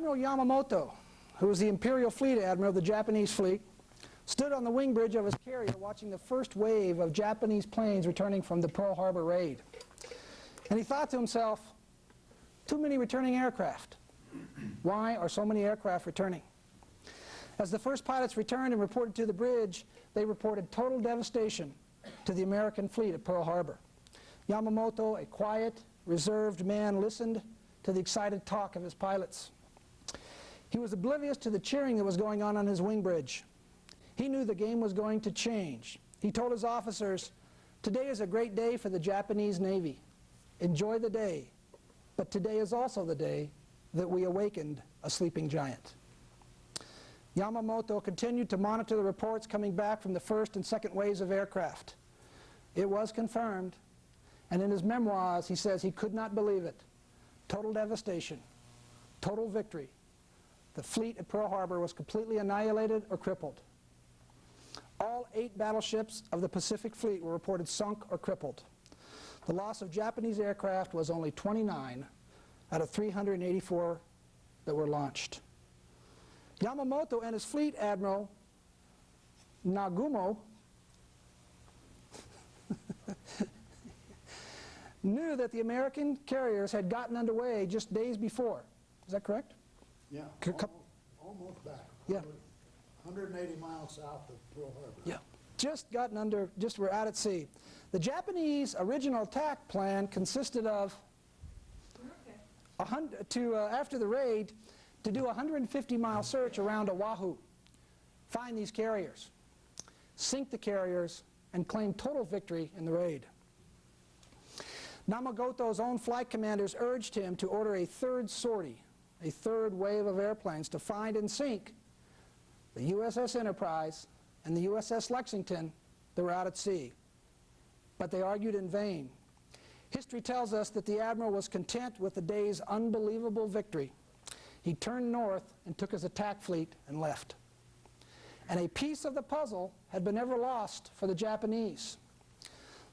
Admiral Yamamoto, who was the Imperial Fleet Admiral of the Japanese fleet, stood on the wing bridge of his carrier watching the first wave of Japanese planes returning from the Pearl Harbor raid. And he thought to himself, too many returning aircraft. Why are so many aircraft returning? As the first pilots returned and reported to the bridge, they reported total devastation to the American fleet at Pearl Harbor. Yamamoto, a quiet, reserved man, listened to the excited talk of his pilots. He was oblivious to the cheering that was going on his wing bridge. He knew the game was going to change. He told his officers, "Today is a great day for the Japanese Navy. Enjoy the day, but today is also the day that we awakened a sleeping giant." Yamamoto continued to monitor the reports coming back from the first and second waves of aircraft. It was confirmed, and in his memoirs he says he could not believe it. Total devastation, total victory. The fleet at Pearl Harbor was completely annihilated or crippled. All 8 battleships of the Pacific Fleet were reported sunk or crippled. The loss of Japanese aircraft was only 29 out of 384 that were launched. Yamamoto and his fleet admiral, Nagumo, knew that the American carriers had gotten underway just days before. Is that correct? Yeah, almost back. Yeah. 180 miles south of Pearl Harbor. Yeah, just were out at sea. The Japanese original attack plan consisted of, after the raid, to do a 150-mile search around Oahu, find these carriers, sink the carriers, and claim total victory in the raid. Yamamoto's own flight commanders urged him to order a third sortie, a third wave of airplanes to find and sink the USS Enterprise and the USS Lexington that were out at sea. But they argued in vain. History tells us that the admiral was content with the day's unbelievable victory. He turned north and took his attack fleet and left. And a piece of the puzzle had been never lost for the Japanese.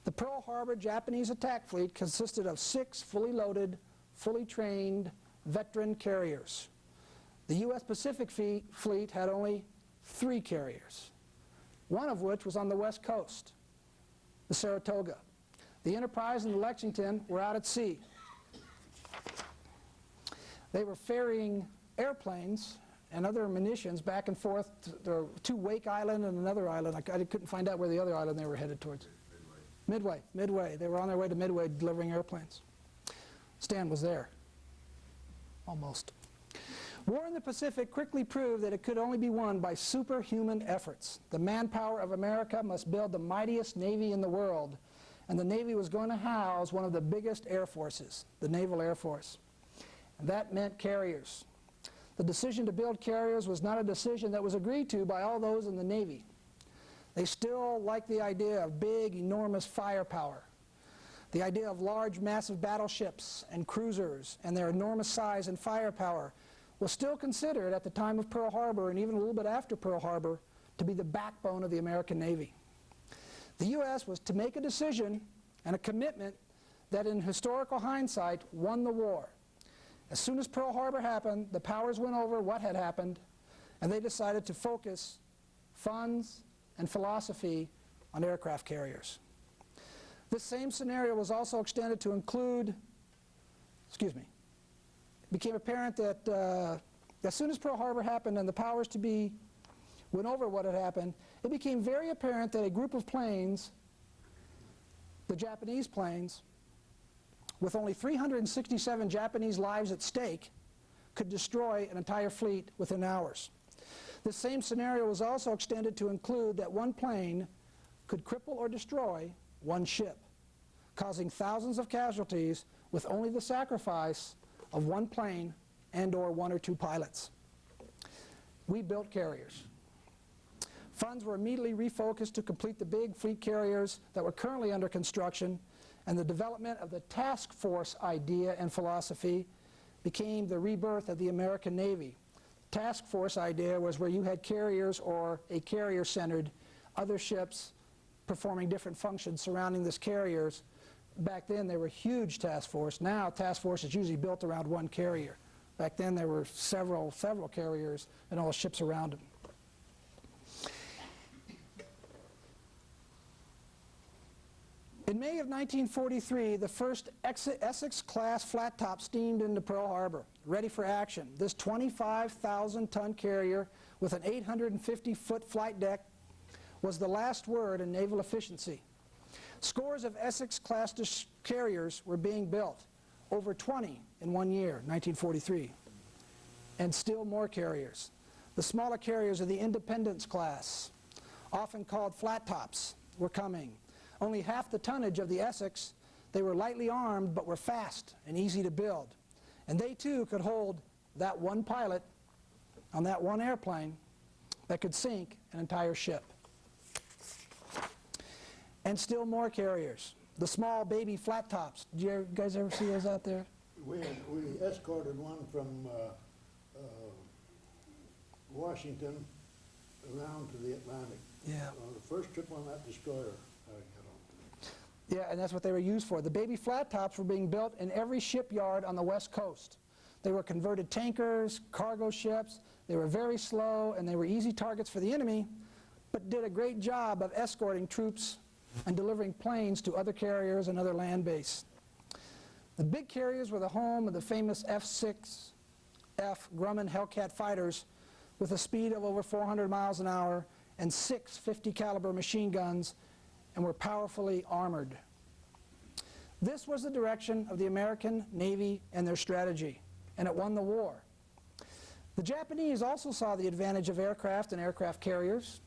The Pearl Harbor Japanese attack fleet consisted of 6 fully loaded, fully trained veteran carriers. The U.S. Pacific Fleet had only 3 carriers, one of which was on the west coast, the Saratoga. The Enterprise and the Lexington were out at sea. They were ferrying airplanes and other munitions back and forth to Wake Island and another island. I couldn't find out where the other island they were headed towards. Midway. They were on their way to Midway delivering airplanes. Stan was there. Almost. War in the Pacific quickly proved that it could only be won by superhuman efforts. The manpower of America must build the mightiest Navy in the world, and the Navy was going to house one of the biggest air forces, the Naval Air Force. And that meant carriers. The decision to build carriers was not a decision that was agreed to by all those in the Navy. They still liked the idea of big, enormous firepower, the idea of large, massive battleships and cruisers and their enormous size and firepower was still considered at the time of Pearl Harbor and even a little bit after Pearl Harbor to be the backbone of the American Navy. The U.S. was to make a decision and a commitment that in historical hindsight won the war. As soon as Pearl Harbor happened, the powers went over what had happened and they decided to focus funds and philosophy on aircraft carriers. This same scenario was also extended to include, it became apparent that as soon as Pearl Harbor happened and the powers to be went over what had happened, it became very apparent that a group of planes, the Japanese planes, with only 367 Japanese lives at stake, could destroy an entire fleet within hours. This same scenario was also extended to include that one plane could cripple or destroy one ship, causing thousands of casualties with only the sacrifice of one plane and/or 1 or 2 pilots. We built carriers. Funds were immediately refocused to complete the big fleet carriers that were currently under construction, and the development of the task force idea and philosophy became the rebirth of the American Navy. Task force idea was where you had carriers or a carrier-centered, other ships performing different functions surrounding these carriers. Back then they were huge task force. Now task force is usually built around one carrier. Back then there were several carriers and all ships around them. In May of 1943, the first Essex-class flat top steamed into Pearl Harbor, ready for action. This 25,000-ton carrier with an 850-foot flight deck was the last word in naval efficiency. Scores of Essex-class carriers were being built, over 20 in 1 year, 1943, and still more carriers. The smaller carriers of the Independence class, often called flat tops, were coming. Only half the tonnage of the Essex, they were lightly armed but were fast and easy to build. And they too could hold that one pilot on that one airplane that could sink an entire ship. And still more carriers. The small baby flat tops. Did you guys ever see those out there? We escorted one from Washington around to the Atlantic. Yeah. The first trip on that destroyer I got on. Yeah, and that's what they were used for. The baby flat tops were being built in every shipyard on the West Coast. They were converted tankers, cargo ships. They were very slow, and they were easy targets for the enemy, but did a great job of escorting troops and delivering planes to other carriers and other land bases. The big carriers were the home of the famous F-6F Grumman Hellcat fighters with a speed of over 400 miles an hour and 6 50 caliber machine guns, and were powerfully armored. This was the direction of the American Navy and their strategy, and it won the war. The Japanese also saw the advantage of aircraft and aircraft carriers,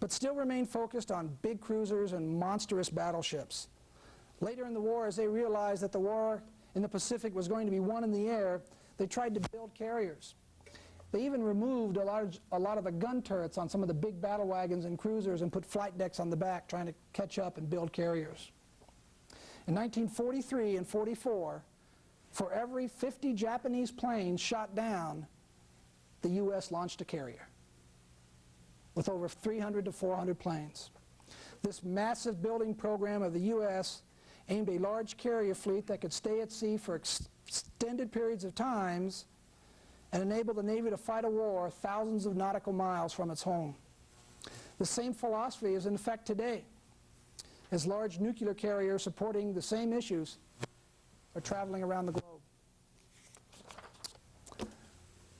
but still remained focused on big cruisers and monstrous battleships. Later in the war, as they realized that the war in the Pacific was going to be won in the air, they tried to build carriers. They even removed a lot of the gun turrets on some of the big battle wagons and cruisers and put flight decks on the back, trying to catch up and build carriers. In 1943 and 44, for every 50 Japanese planes shot down, the U.S. launched a carrier with over 300 to 400 planes. This massive building program of the U.S. aimed a large carrier fleet that could stay at sea for extended periods of times and enable the Navy to fight a war thousands of nautical miles from its home. The same philosophy is in effect today, as large nuclear carriers supporting the same issues are traveling around the globe.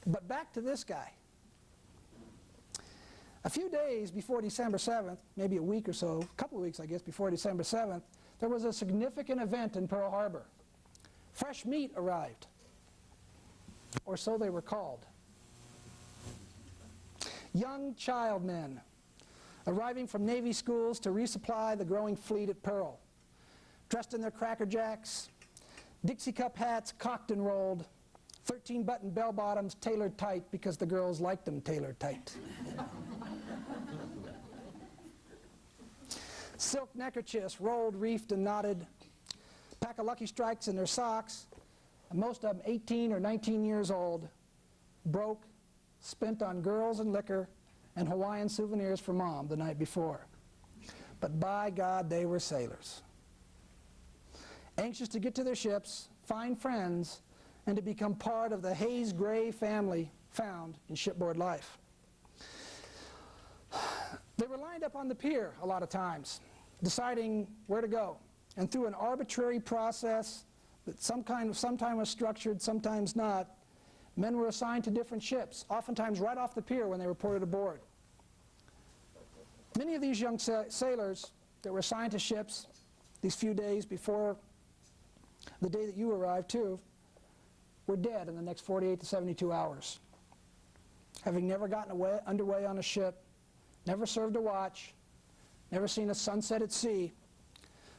But back to this guy. A few days before December 7th, maybe a week or so, a couple of weeks I guess, before December 7th, there was a significant event in Pearl Harbor. Fresh meat arrived, or so they were called. Young child men arriving from Navy schools to resupply the growing fleet at Pearl, dressed in their Cracker Jacks, Dixie cup hats cocked and rolled, 13-button bell-bottoms tailored tight because the girls liked them tailored tight. Silk neckerchiefs rolled, reefed, and knotted, pack of Lucky Strikes in their socks, and most of them 18 or 19 years old, broke, spent on girls and liquor and Hawaiian souvenirs for Mom the night before. But by God, they were sailors. Anxious to get to their ships, find friends, and to become part of the Hayes Gray family found in shipboard life. They were lined up on the pier a lot of times, deciding where to go. And through an arbitrary process that sometimes was structured, sometimes not, men were assigned to different ships, oftentimes right off the pier when they reported aboard. Many of these young sailors that were assigned to ships these few days before the day that you arrived too, were dead in the next 48 to 72 hours. Having never gotten underway on a ship, never served a watch, never seen a sunset at sea,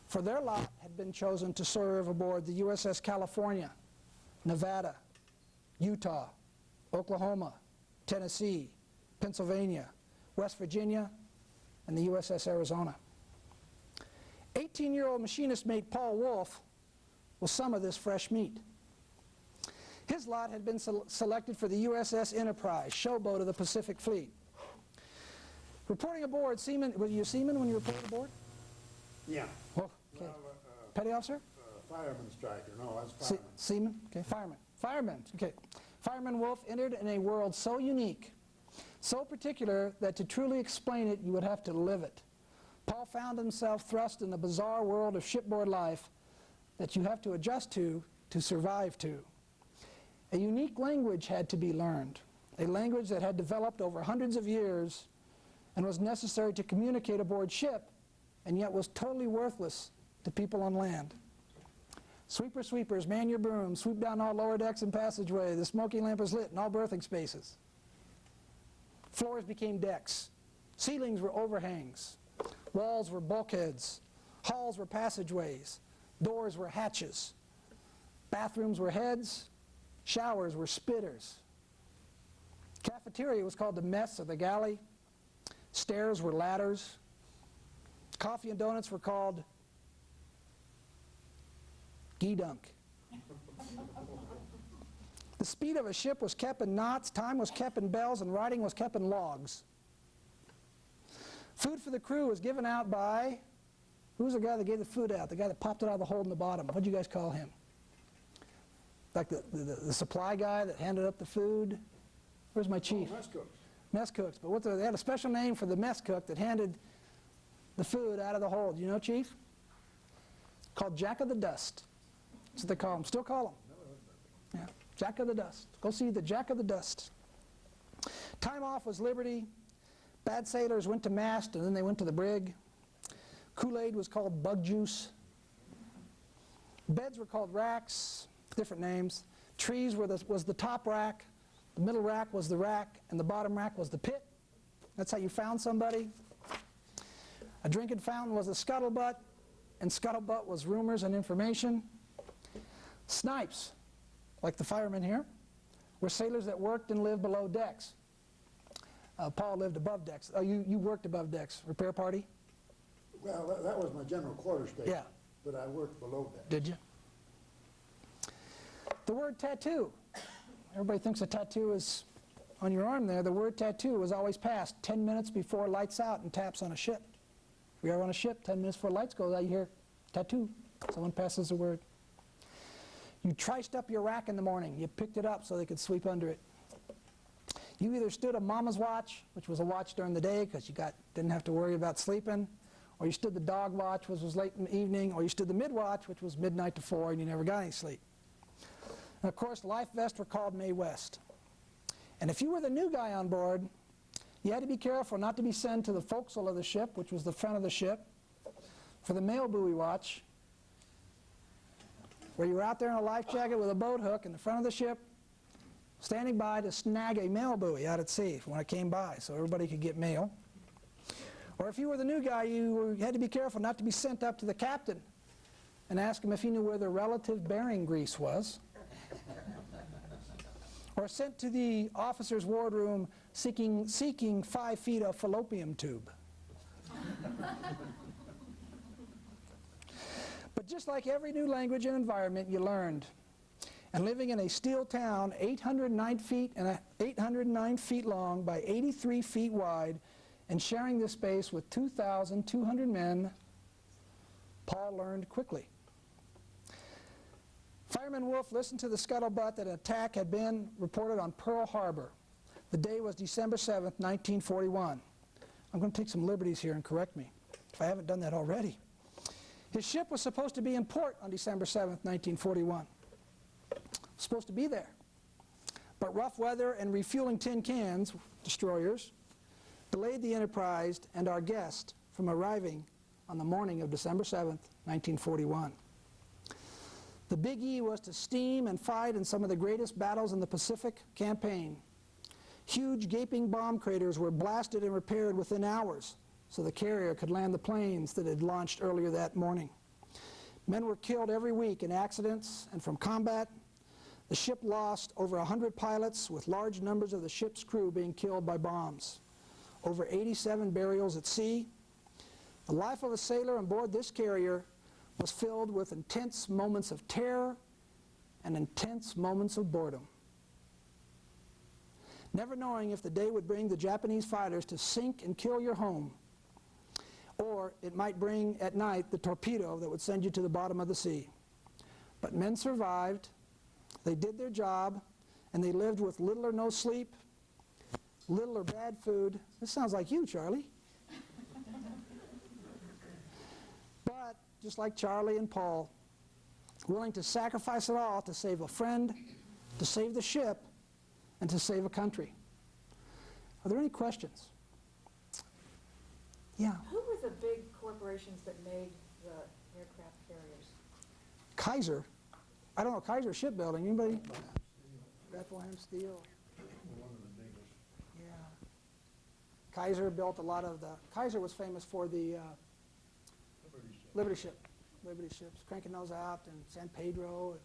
for their lot had been chosen to serve aboard the USS California, Nevada, Utah, Oklahoma, Tennessee, Pennsylvania, West Virginia, and the USS Arizona. 18-year-old machinist mate Paul Wolfe was some of this fresh meat. His lot had been selected for the USS Enterprise, showboat of the Pacific Fleet. Reporting aboard, seaman, were you a seaman when you reported aboard? Yeah. Well, okay. Petty officer? Fireman striker. No, I was fireman. Seaman? Okay, fireman. Fireman, okay. Fireman Wolf entered in a world so unique, so particular, that to truly explain it, you would have to live it. Paul found himself thrust in the bizarre world of shipboard life that you have to adjust to survive to. A unique language had to be learned, a language that had developed over hundreds of years and was necessary to communicate aboard ship, and yet was totally worthless to people on land. Sweepers, sweepers, man your broom, sweep down all lower decks and passageway, the smoking lamp is lit in all berthing spaces. Floors became decks, ceilings were overhangs, walls were bulkheads, halls were passageways, doors were hatches, bathrooms were heads, showers were spitters. Cafeteria was called the mess or the galley, stairs were ladders, coffee and donuts were called gee-dunk. The speed of a ship was kept in knots, time was kept in bells, and writing was kept in logs. Food for the crew was given out by, who was the guy that gave the food out? The guy that popped it out of the hole in the bottom. What do you guys call him? Like the supply guy that handed up the food? Where's my chief? Oh, mess cooks. Mess cooks. But they had a special name for the mess cook that handed the food out of the hole. Do you know, Chief? Called Jack of the Dust. That's what they call him. Still call him. Yeah, Jack of the Dust. Go see the Jack of the Dust. Time off was liberty. Bad sailors went to mast and then they went to the brig. Kool-Aid was called bug juice. Beds were called racks, different names. Trees was the top rack. The middle rack was the rack, and the bottom rack was the pit. That's how you found somebody. A drinking fountain was a scuttlebutt, and scuttlebutt was rumors and information. Snipes, like the firemen here, were sailors that worked and lived below decks. Paul lived above decks. Oh, you worked above decks. Repair party? Well, that was my general quarters station. Yeah. But I worked below that. Did you? The word tattoo. Everybody thinks a tattoo is on your arm there. The word tattoo was always passed 10 minutes before lights out and taps on a ship. If you're on a ship, 10 minutes before lights go out, you hear tattoo. Someone passes the word. You triced up your rack in the morning. You picked it up so they could sweep under it. You either stood a mama's watch, which was a watch during the day because you didn't have to worry about sleeping, or you stood the dog watch, which was late in the evening, or you stood the mid-watch, which was midnight to 4, and you never got any sleep. And of course, life vests were called Mae West. And if you were the new guy on board, you had to be careful not to be sent to the forecastle of the ship, which was the front of the ship, for the mail buoy watch, where you were out there in a life jacket with a boat hook in the front of the ship, standing by to snag a mail buoy out at sea when it came by, so everybody could get mail. Or if you were the new guy, you had to be careful not to be sent up to the captain and ask him if he knew where the relative bearing grease was. Or sent to the officer's wardroom seeking 5 feet of fallopian tube. But just like every new language and environment, you learned. And living in a steel town 809 feet long by 83 feet wide, and sharing this space with 2,200 men, Paul learned quickly. Fireman Wolf listened to the scuttlebutt that an attack had been reported on Pearl Harbor. The day was December 7th, 1941. I'm going to take some liberties here and correct me if I haven't done that already. His ship was supposed to be in port on December 7th, 1941. Supposed to be there. But rough weather and refueling tin cans, destroyers, delayed the Enterprise and our guest from arriving on the morning of December 7th, 1941. The Big E was to steam and fight in some of the greatest battles in the Pacific campaign. Huge gaping bomb craters were blasted and repaired within hours so the carrier could land the planes that had launched earlier that morning. Men were killed every week in accidents and from combat. The ship lost over 100 pilots, with large numbers of the ship's crew being killed by bombs. Over 87 burials at sea. The life of a sailor on board this carrier was filled with intense moments of terror and intense moments of boredom. Never knowing if the day would bring the Japanese fighters to sink and kill your home, or it might bring at night the torpedo that would send you to the bottom of the sea. But men survived, they did their job, and they lived with little or no sleep, little or bad food. This sounds like you, Charlie. But just like Charlie and Paul, willing to sacrifice it all to save a friend, to save the ship, and to save a country. Are there any questions? Yeah. Who were the big corporations that made the aircraft carriers? Kaiser. I don't know, Kaiser Shipbuilding. Anybody? Bethlehem Steel. Yeah. Kaiser built a lot of the, Kaiser was famous for the Liberty ships, cranking those out in San Pedro and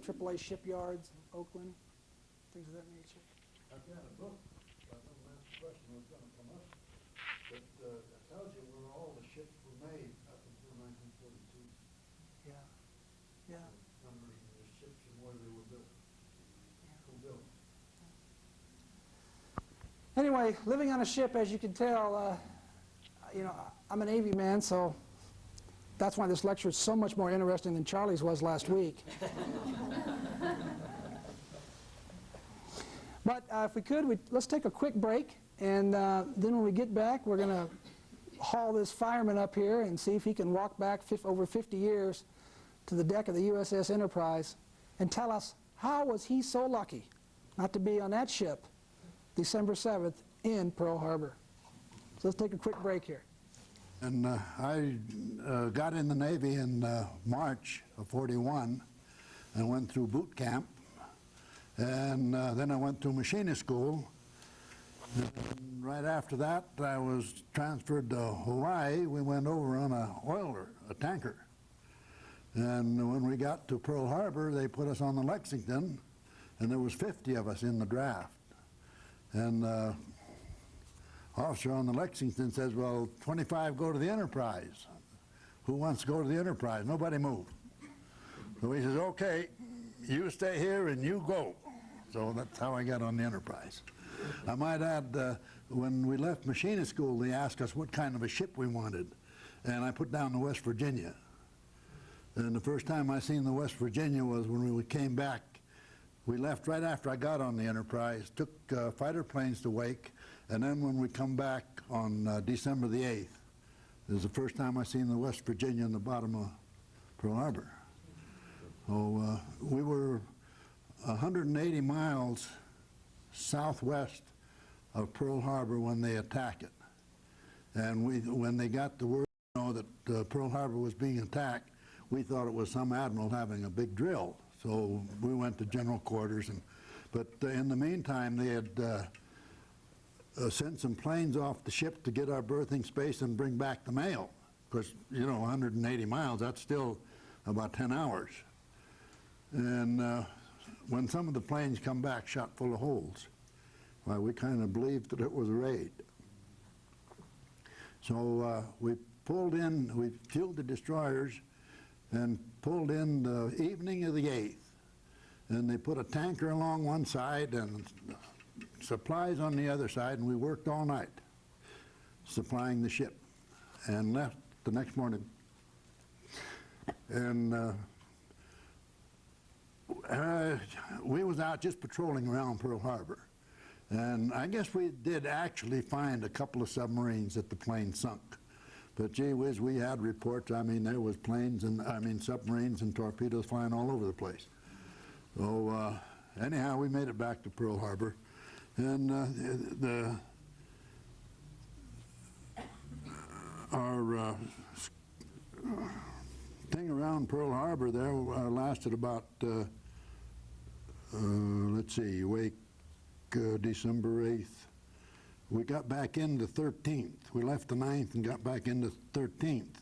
AAA shipyards in Oakland, things of that nature. I've got a book, I don't know if the question was going to come up, but it tells you where all the ships were made up until 1942. Yeah, yeah. Numbers of the ships and where they were built. Who built. Anyway, living on a ship, as you can tell, you know, I'm a Navy man, so that's why this lecture is so much more interesting than Charlie's was last week. But if we could, let's take a quick break, and then when we get back, we're going to haul this fireman up here and see if he can walk back over 50 years to the deck of the USS Enterprise and tell us how was he so lucky not to be on that ship December 7th in Pearl Harbor. So let's take a quick break here. And I got in the Navy in March of '41 and went through boot camp. And then I went through machinist school. And right after that, I was transferred to Hawaii. We went over on a oiler, a tanker. And when we got to Pearl Harbor, they put us on the Lexington, and there was 50 of us in the draft. And officer on the Lexington says, well, 25 go to the Enterprise. Who wants to go to the Enterprise? Nobody moved. So he says, okay, you stay here and you go. So that's how I got on the Enterprise. I might add, when we left machinist school, they asked us what kind of a ship we wanted. And I put down the West Virginia. And the first time I seen the West Virginia was when we came back. We left right after I got on the Enterprise, took fighter planes to Wake, and then when we come back on December the 8th, it was the first time I seen the West Virginia in the bottom of Pearl Harbor. So we were 180 miles southwest of Pearl Harbor when they attacked it. And when they got the word that Pearl Harbor was being attacked, we thought it was some admiral having a big drill. So we went to general quarters, but in the meantime, they had sent some planes off the ship to get our berthing space and bring back the mail. Because, you know, 180 miles, that's still about 10 hours. And when some of the planes come back shot full of holes, well, we kind of believed that it was a raid. So we pulled in, we fueled the destroyers, and pulled in the evening of the 8th. And they put a tanker along one side and supplies on the other side, and we worked all night supplying the ship and left the next morning. And we was out just patrolling around Pearl Harbor. And I guess we did actually find a couple of submarines that the plane sunk. But gee whiz, we had reports. I mean, there was planes and, I mean, submarines and torpedoes flying all over the place. So anyhow, we made it back to Pearl Harbor. And our thing around Pearl Harbor there lasted about, let's see, Wake, December 8th. We got back in the 13th. We left the 9th and got back in the 13th.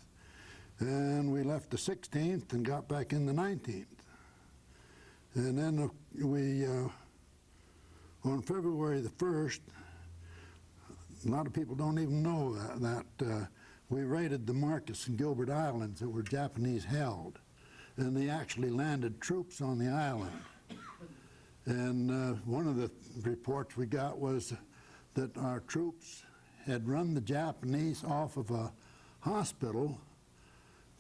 And we left the 16th and got back in the 19th. And then on February the 1st, a lot of people don't even know that we raided the Marcus and Gilbert Islands that were Japanese held. And they actually landed troops on the island. And one of the reports we got was that our troops had run the Japanese off of a hospital,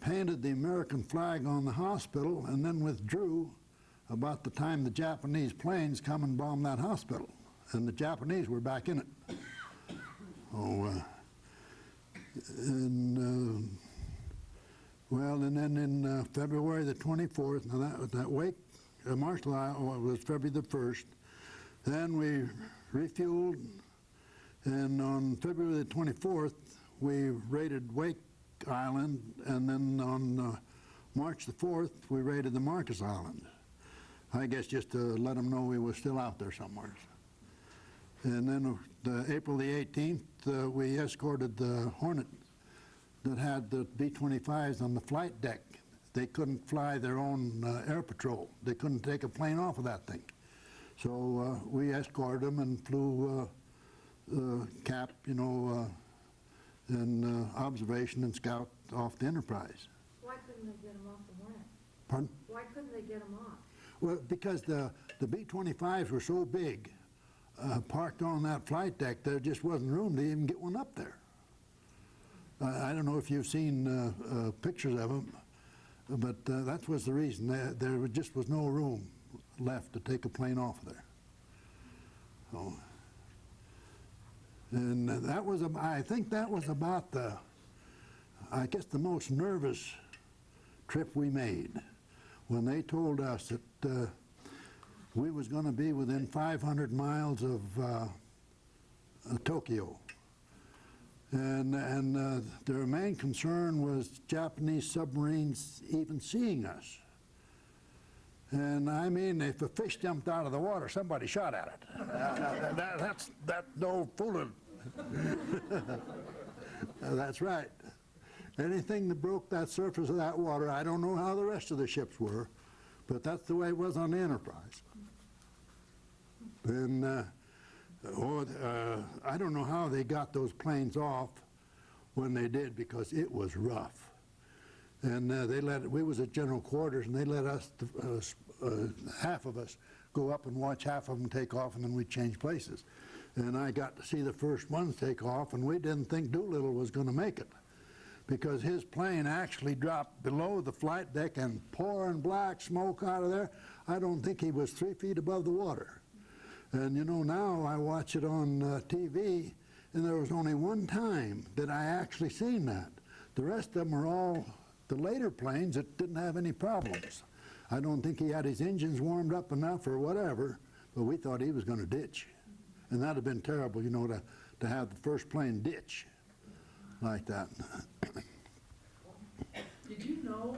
painted the American flag on the hospital, and then withdrew about the time the Japanese planes come and bomb that hospital, and the Japanese were back in it. Well, and then in February the 24th, now that wake, martial law was February the 1st. Then we refueled, and on February the 24th, we raided Wake Island, and then on March the 4th, we raided the Marcus Island. I guess just to let them know we were still out there somewhere. And then April the 18th, we escorted the Hornet that had the B-25s on the flight deck. They couldn't fly their own air patrol. They couldn't take a plane off of that thing. So we escorted them and flew cap, you know, and observation and scout off the Enterprise. Why couldn't they get them off the Hornet? Pardon? Why couldn't they get them off? Well, because the B-25s were so big, parked on that flight deck, there just wasn't room to even get one up there. I don't know if you've seen pictures of them, but that was the reason. There just was no room left to take a plane off there. So, and that was, I think that was about I guess the most nervous trip we made, when they told us that we was going to be within 500 miles of Tokyo. And their main concern was Japanese submarines even seeing us. And I mean, if a fish jumped out of the water, somebody shot at it. That's no fooling. That's right. Anything that broke that surface of that water, I don't know how the rest of the ships were, but that's the way it was on the Enterprise. And I don't know how they got those planes off when they did, because it was rough. And we was at general quarters, and they let us, half of us, go up and watch half of them take off, and then we'd change places. And I got to see the first ones take off, and we didn't think Doolittle was going to make it, because his plane actually dropped below the flight deck and pouring black smoke out of there. I don't think he was 3 feet above the water. And you know, now I watch it on TV, and there was only one time that I actually seen that. The rest of them are all the later planes that didn't have any problems. I don't think he had his engines warmed up enough or whatever, but we thought he was going to ditch. And that'd have been terrible, you know, to have the first plane ditch like that. Did you know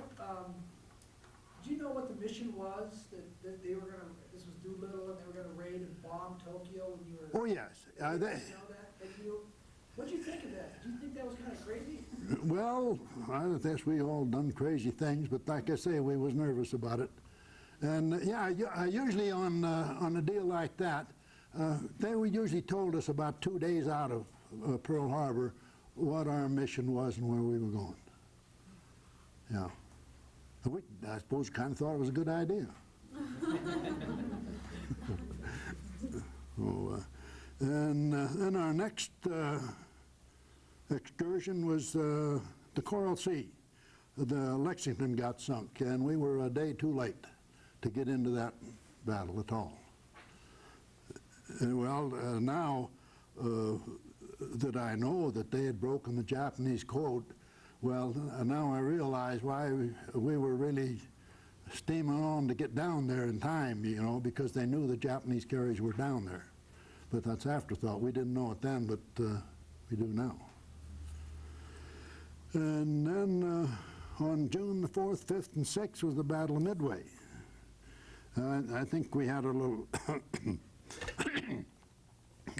what the mission was, that they were going to, this was Doolittle, and they were going to raid and bomb Tokyo when you were... Oh, yes. Did you know that? What'd you think of that? Did you think that was kind of crazy? Well, I guess we all done crazy things, but like I say, we was nervous about it. And yeah, usually on a deal like that, they usually told us about 2 days out of Pearl Harbor what our mission was and where we were going. Yeah. I suppose kind of thought it was a good idea. And then our next excursion was the Coral Sea. The Lexington got sunk, and we were a day too late to get into that battle at all. Well, now that I know that they had broken the Japanese code, well, now I realize why we were really steaming on to get down there in time, you know, because they knew the Japanese carriers were down there. But that's afterthought. We didn't know it then, but we do now. And then on June the 4th, 5th, and 6th was the Battle of Midway. I think we had a little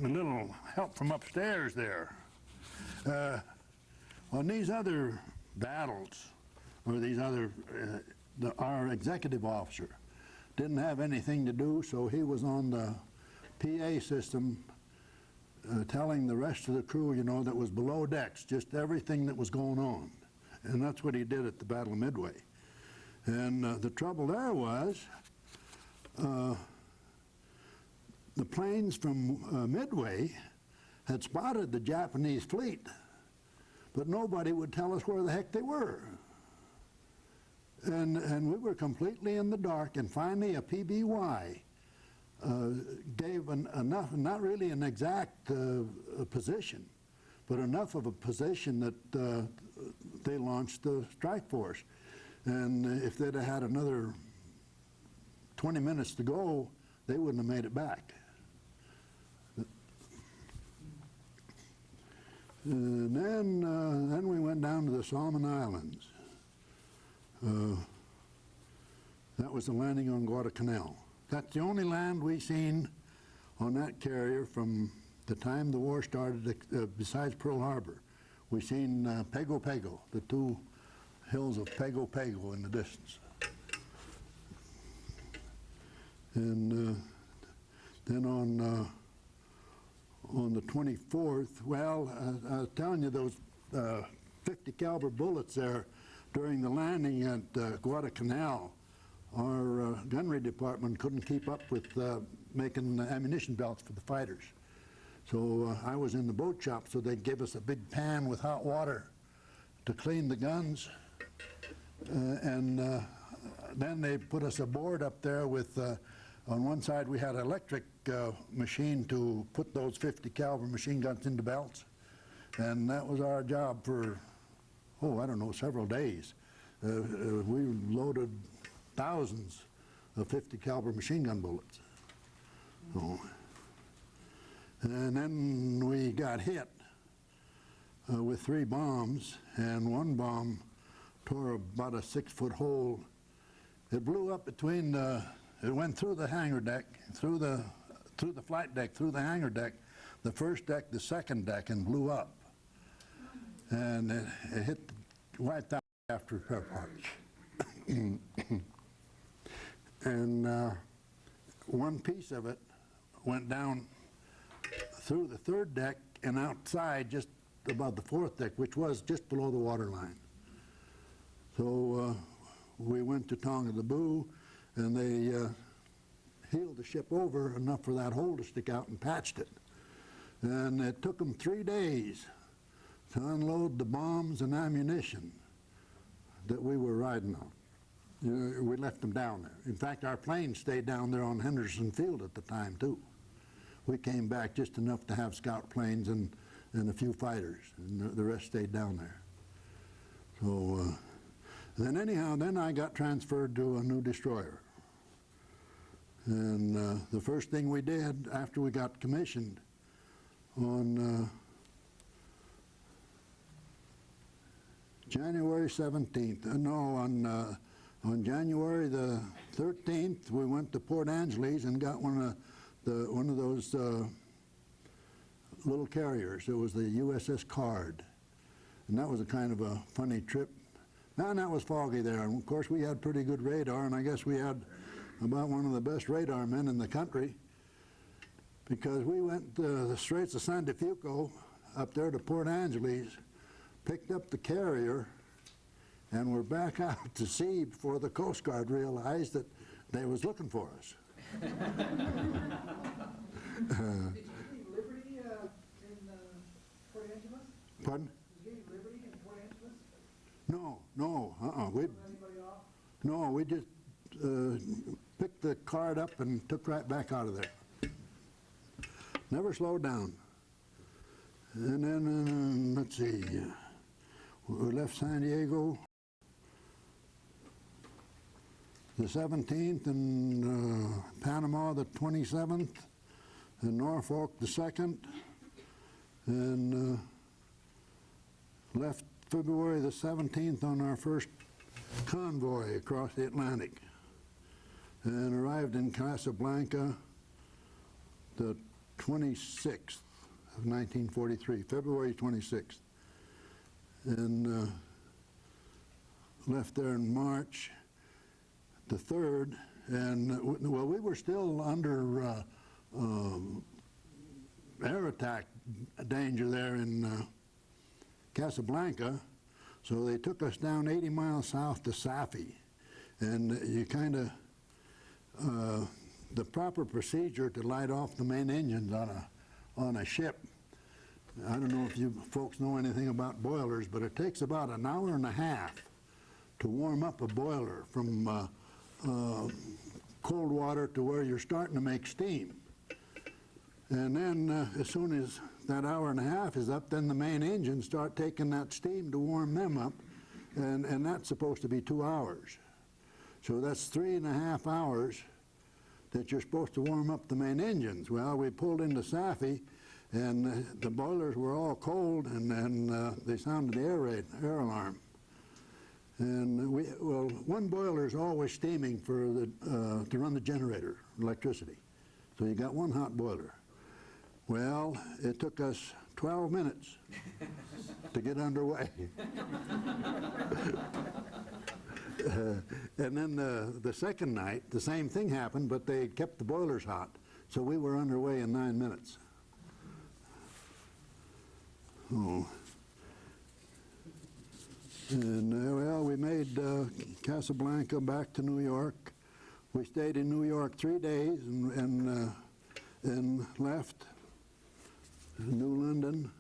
a little help from upstairs there. On these other battles, or these other, our executive officer didn't have anything to do, so he was on the PA system telling the rest of the crew, you know, that was below decks, just everything that was going on. And that's what he did at the Battle of Midway. And the trouble there was, the planes from Midway had spotted the Japanese fleet, but nobody would tell us where the heck they were. And we were completely in the dark, and finally a PBY gave enough, not really an exact position, but enough of a position that they launched the strike force. And if they'd have had another 20 minutes to go, they wouldn't have made it back. And then we went down to the Solomon Islands. That was the landing on Guadalcanal. That's the only land we seen on that carrier from the time the war started, besides Pearl Harbor. We seen Pago Pago, the two hills of Pago Pago in the distance. And then on the 24th, well, I was telling you those 50 caliber bullets there during the landing at Guadalcanal, our gunnery department couldn't keep up with making ammunition belts for the fighters. So I was in the boat shop, so they gave us a big pan with hot water to clean the guns. And then they put us a board up there with, on one side we had an electric machine to put those 50 caliber machine guns into belts. And that was our job for, oh, I don't know, several days. We loaded thousands of 50 caliber machine gun bullets. So, and then we got hit with 3 bombs, and one bomb tore about a 6-foot hole. It blew up between the, it went through the hangar deck, through the flight deck, through the hangar deck, the first deck, the second deck, and blew up. And it hit, wiped out after her punch. And one piece of it went down through the 3rd deck and outside just above the 4th deck, which was just below the water line. So we went to Tonga the Boo, and they heeled the ship over enough for that hole to stick out and patched it. And it took them 3 days to unload the bombs and ammunition that we were riding on. We left them down there. In fact, our plane stayed down there on Henderson Field at the time, too. We came back just enough to have scout planes and a few fighters, and the rest stayed down there. So then anyhow, then I got transferred to a new destroyer. And the first thing we did after we got commissioned on January 17th, on January the 13th, we went to Port Angeles and got one of those little carriers. It was the USS Card, and that was a kind of a funny trip. And that was foggy there, and of course we had pretty good radar, and I guess we had about one of the best radar men in the country, because we went the Straits of San Difuco up there to Port Angeles, picked up the carrier, and we're back out to sea before the Coast Guard realized that they was looking for us. Did you leave Liberty in Port Angeles? Pardon? Did you leave Liberty in Port Angeles? No, Anybody off? No, we just picked the card up and took right back out of there. Never slowed down. And then, let's see, we left San Diego the 17th, and Panama the 27th, and Norfolk the 2nd, and left February the 17th on our first convoy across the Atlantic, and arrived in Casablanca the 26th of 1943, February 26th, and left there in March the 3rd, and well, we were still under air attack danger there in Casablanca, so they took us down 80 miles south to Safi, and you kind of, the proper procedure to light off the main engines on a ship, I don't know if you folks know anything about boilers, but it takes about an hour and a half to warm up a boiler from cold water to where you're starting to make steam. And then as soon as that hour and a half is up, then the main engines start taking that steam to warm them up, and that's supposed to be 2 hours. So that's 3.5 hours that you're supposed to warm up the main engines. Well, we pulled into Safi, and the boilers were all cold, and they sounded the air alarm. And well, one boiler is always steaming for to run the generator, electricity. So you got one hot boiler. Well, it took us 12 minutes to get underway. And then the second night, the same thing happened, but they kept the boilers hot. So we were underway in 9 minutes. Oh. And well, we made Casablanca back to New York. We stayed in New York 3 days and left New London.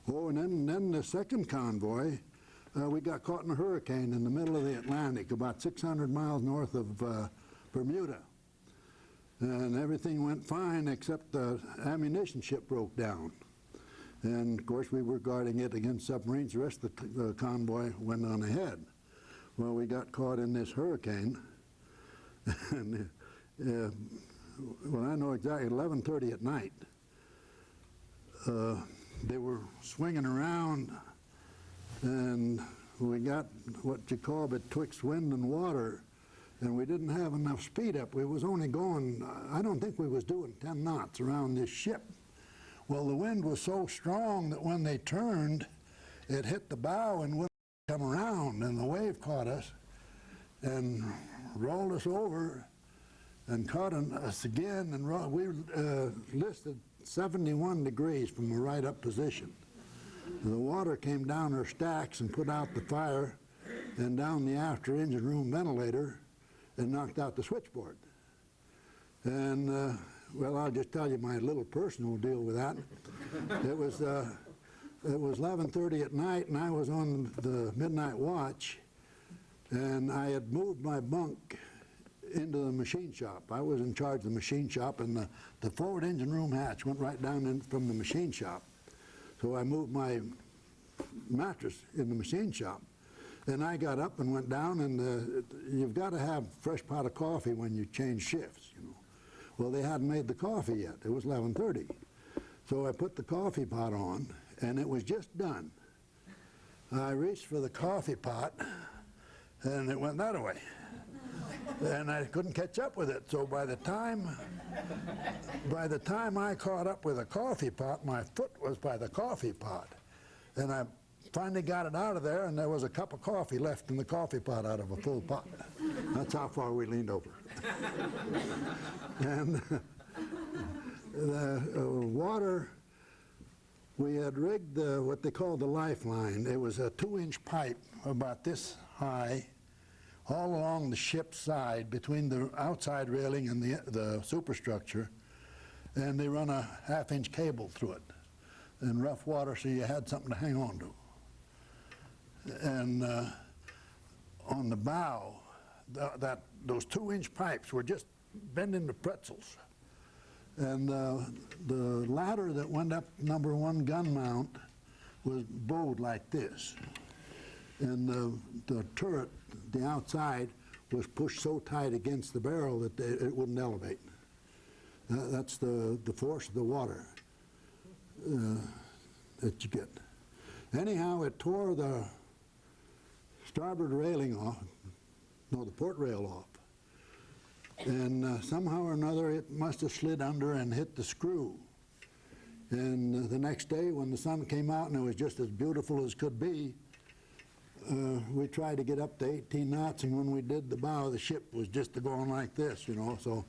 Oh, and then the second convoy, we got caught in a hurricane in the middle of the Atlantic, about 600 miles north of Bermuda. And everything went fine except the ammunition ship broke down. And of course we were guarding it against submarines. The rest of the convoy went on ahead. Well, we got caught in this hurricane. And well, I know exactly, 11:30 at night. They were swinging around, and we got what you call betwixt wind and water, and we didn't have enough speed up. We was only going, I don't think we was doing 10 knots around this ship. Well, the wind was so strong that when they turned, it hit the bow and wouldn't come around, and the wave caught us and rolled us over and caught us again, and we listed 71 degrees from a right-up position. The water came down our stacks and put out the fire and down the after engine room ventilator and knocked out the switchboard. And well, I'll just tell you my little personal deal with that. It was 11:30 at night, and I was on the midnight watch, and I had moved my bunk into the machine shop. I was in charge of the machine shop, and the forward engine room hatch went right down in from the machine shop. So I moved my mattress in the machine shop. And I got up and went down, and you've got to have a fresh pot of coffee when you change shifts, you know. Well, they hadn't made the coffee yet. It was 11:30. So I put the coffee pot on, and it was just done. I reached for the coffee pot, and it went that way. And I couldn't catch up with it. So by the time I caught up with the coffee pot, my foot was by the coffee pot. And I finally got it out of there, and there was a cup of coffee left in the coffee pot out of a full pot. That's how far we leaned over. And the water, we had rigged what they called the lifeline. It was a 2-inch pipe about this high all along the ship's side between the outside railing and the superstructure, and they run a 1/2-inch cable through it in rough water, so you had something to hang on to. And on the bow, those 2-inch pipes were just bent into pretzels. And the ladder that went up number 1 gun mount was bowed like this. And the turret, the outside, was pushed so tight against the barrel that it wouldn't elevate. That's the force of the water that you get. Anyhow, it tore the starboard railing off, no, the port rail off. And somehow or another, it must have slid under and hit the screw. And the next day, when the sun came out and it was just as beautiful as could be, we tried to get up to 18 knots, and when we did the bow, the ship was just going like this, you know. So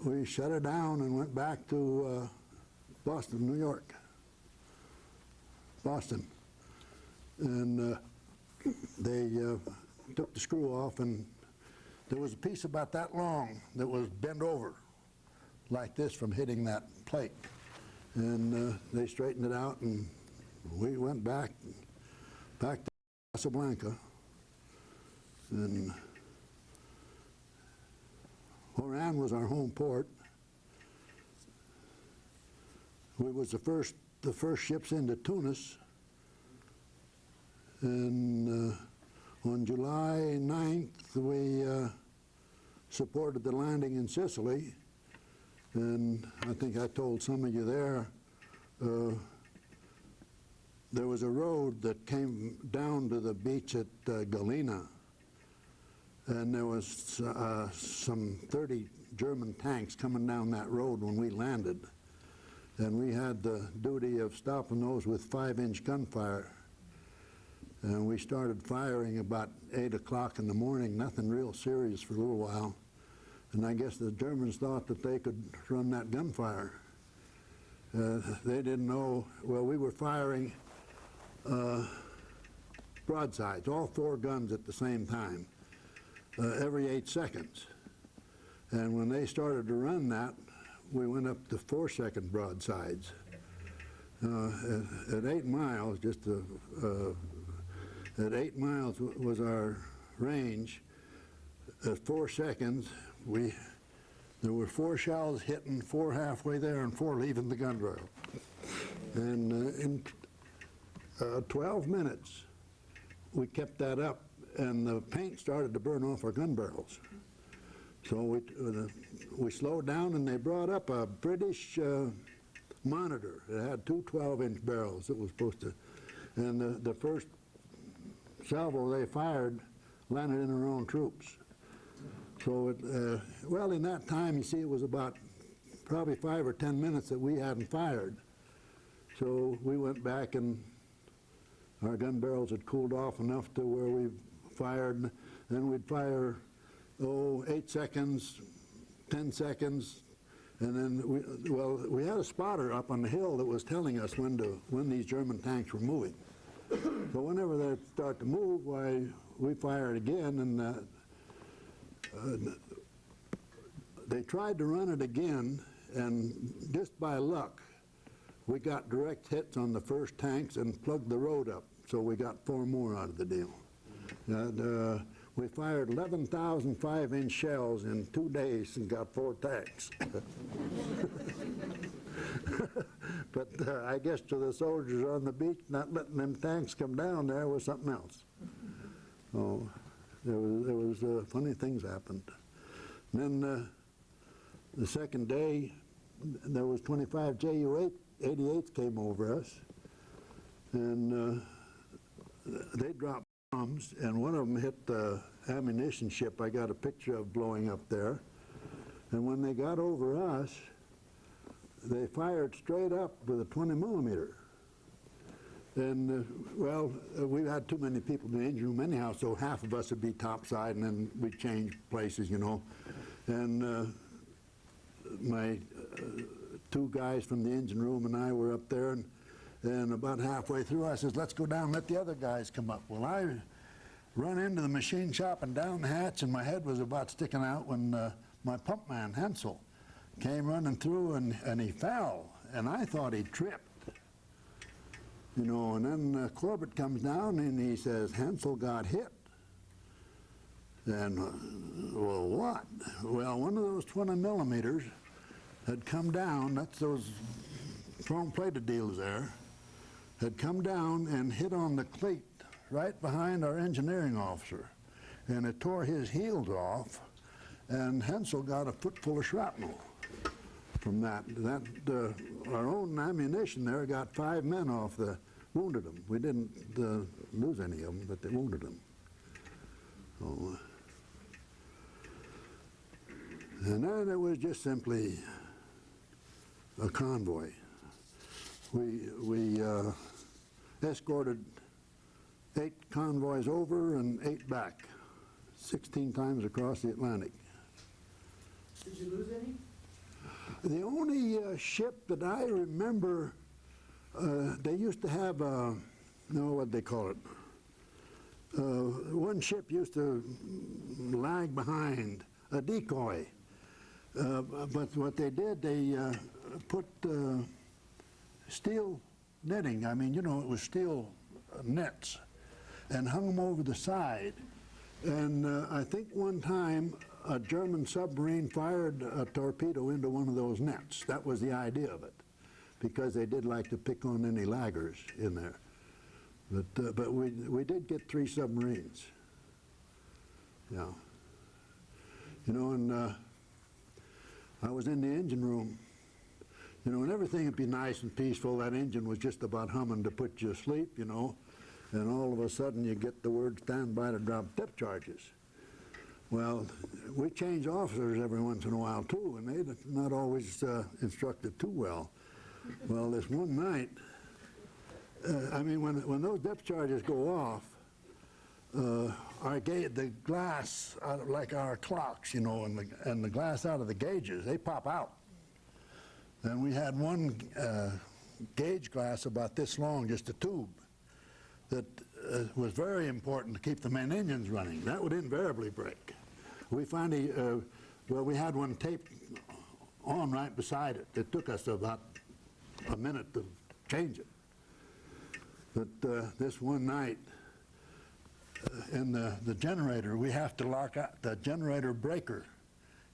we shut her down and went back to Boston, New York. Boston. And they took the screw off, and there was a piece about that long that was bent over like this from hitting that plate. And they straightened it out, and we went back to Casablanca, and Oran was our home port. We was the first ships into Tunis, and on July 9th we supported the landing in Sicily, and I think I told some of you there was a road that came down to the beach at Galena, and there was some 30 German tanks coming down that road when we landed. And we had the duty of stopping those with 5-inch gunfire. And we started firing about 8 o'clock in the morning, nothing real serious for a little while. And I guess the Germans thought that they could run that gunfire. They didn't know, well, we were firing broadsides, all 4 guns at the same time, every 8 seconds. And when they started to run that, we went up to 4-second broadsides. At 8 miles, at 8 miles was our range. At 4 seconds, there were 4 shells hitting, 4 halfway there, and 4 leaving the gun rail. And in 12 minutes, we kept that up, and the paint started to burn off our gun barrels. So we slowed down, and they brought up a British monitor. It had 2 12-inch barrels that was supposed to, and the first salvo they fired landed in our own troops. So, well, in that time, you see, it was about probably 5 or 10 minutes that we hadn't fired. So we went back, and our gun barrels had cooled off enough to where we fired, and then we'd fire 8 seconds, 10 seconds, and then we had a spotter up on the hill that was telling us when these German tanks were moving. So whenever they start to move, why, we fired again, and they tried to run it again, and just by luck, we got direct hits on the first tanks and plugged the road up, so we got 4 more out of the deal. And, we fired 11,000 5-inch shells in 2 days and got 4 tanks. But I guess to the soldiers on the beach, not letting them tanks come down there was something else. So there was funny things happened. And then the second day, there was 25 Ju-88s came over us, and they dropped bombs, and one of them hit the ammunition ship I got a picture of blowing up there. And when they got over us, they fired straight up with a 20 millimeter. And well, we had too many people in the engine room anyhow, so half of us would be topside, and then we'd change places, you know. And my 2 guys from the engine room and I were up there, and about halfway through, I says, let's go down and let the other guys come up. Well, I run into the machine shop and down the hatch, and my head was about sticking out when my pump man, Hensel, came running through, and he fell, and I thought he tripped. You know, and then Corbett comes down, and he says, Hensel got hit. And, well, what? Well, one of those 20 millimeters had come down, that's those chrome-plated deals there, had come down and hit on the cleat right behind our engineering officer, and it tore his heels off, and Hensel got a footful of shrapnel from that. Our own ammunition there got 5 men off wounded them. We didn't lose any of them, but they wounded them. So, and then it was just simply a convoy. We escorted 8 convoys over and 8 back, 16 times across the Atlantic. Did you lose any? The only ship that I remember, they used to have what'd they call it? One ship used to lag behind, a decoy. But what they did, they put steel netting. I mean, you know, it was steel nets. and hung them over the side. And I think one time a German submarine fired a torpedo into one of those nets. That was the idea of it, because they did like to pick on any laggers in there. But we did get 3 submarines. Yeah. You know, and I was in the engine room. You know, and everything would be nice and peaceful. That engine was just about humming to put you asleep, you know. And all of a sudden you get the word, stand by to drop depth charges. Well, we change officers every once in a while too, and they're not always instructed too well. Well, this one night, I mean, when those depth charges go off, the glass, like our clocks, you know, and the glass out of the gauges, they pop out. And we had one gauge glass about this long, just a tube, that was very important to keep the main engines running. That would invariably break. We finally, well, we had one taped on right beside it. It took us about a minute to change it. But this one night, in the generator, we have to lock out, the generator breaker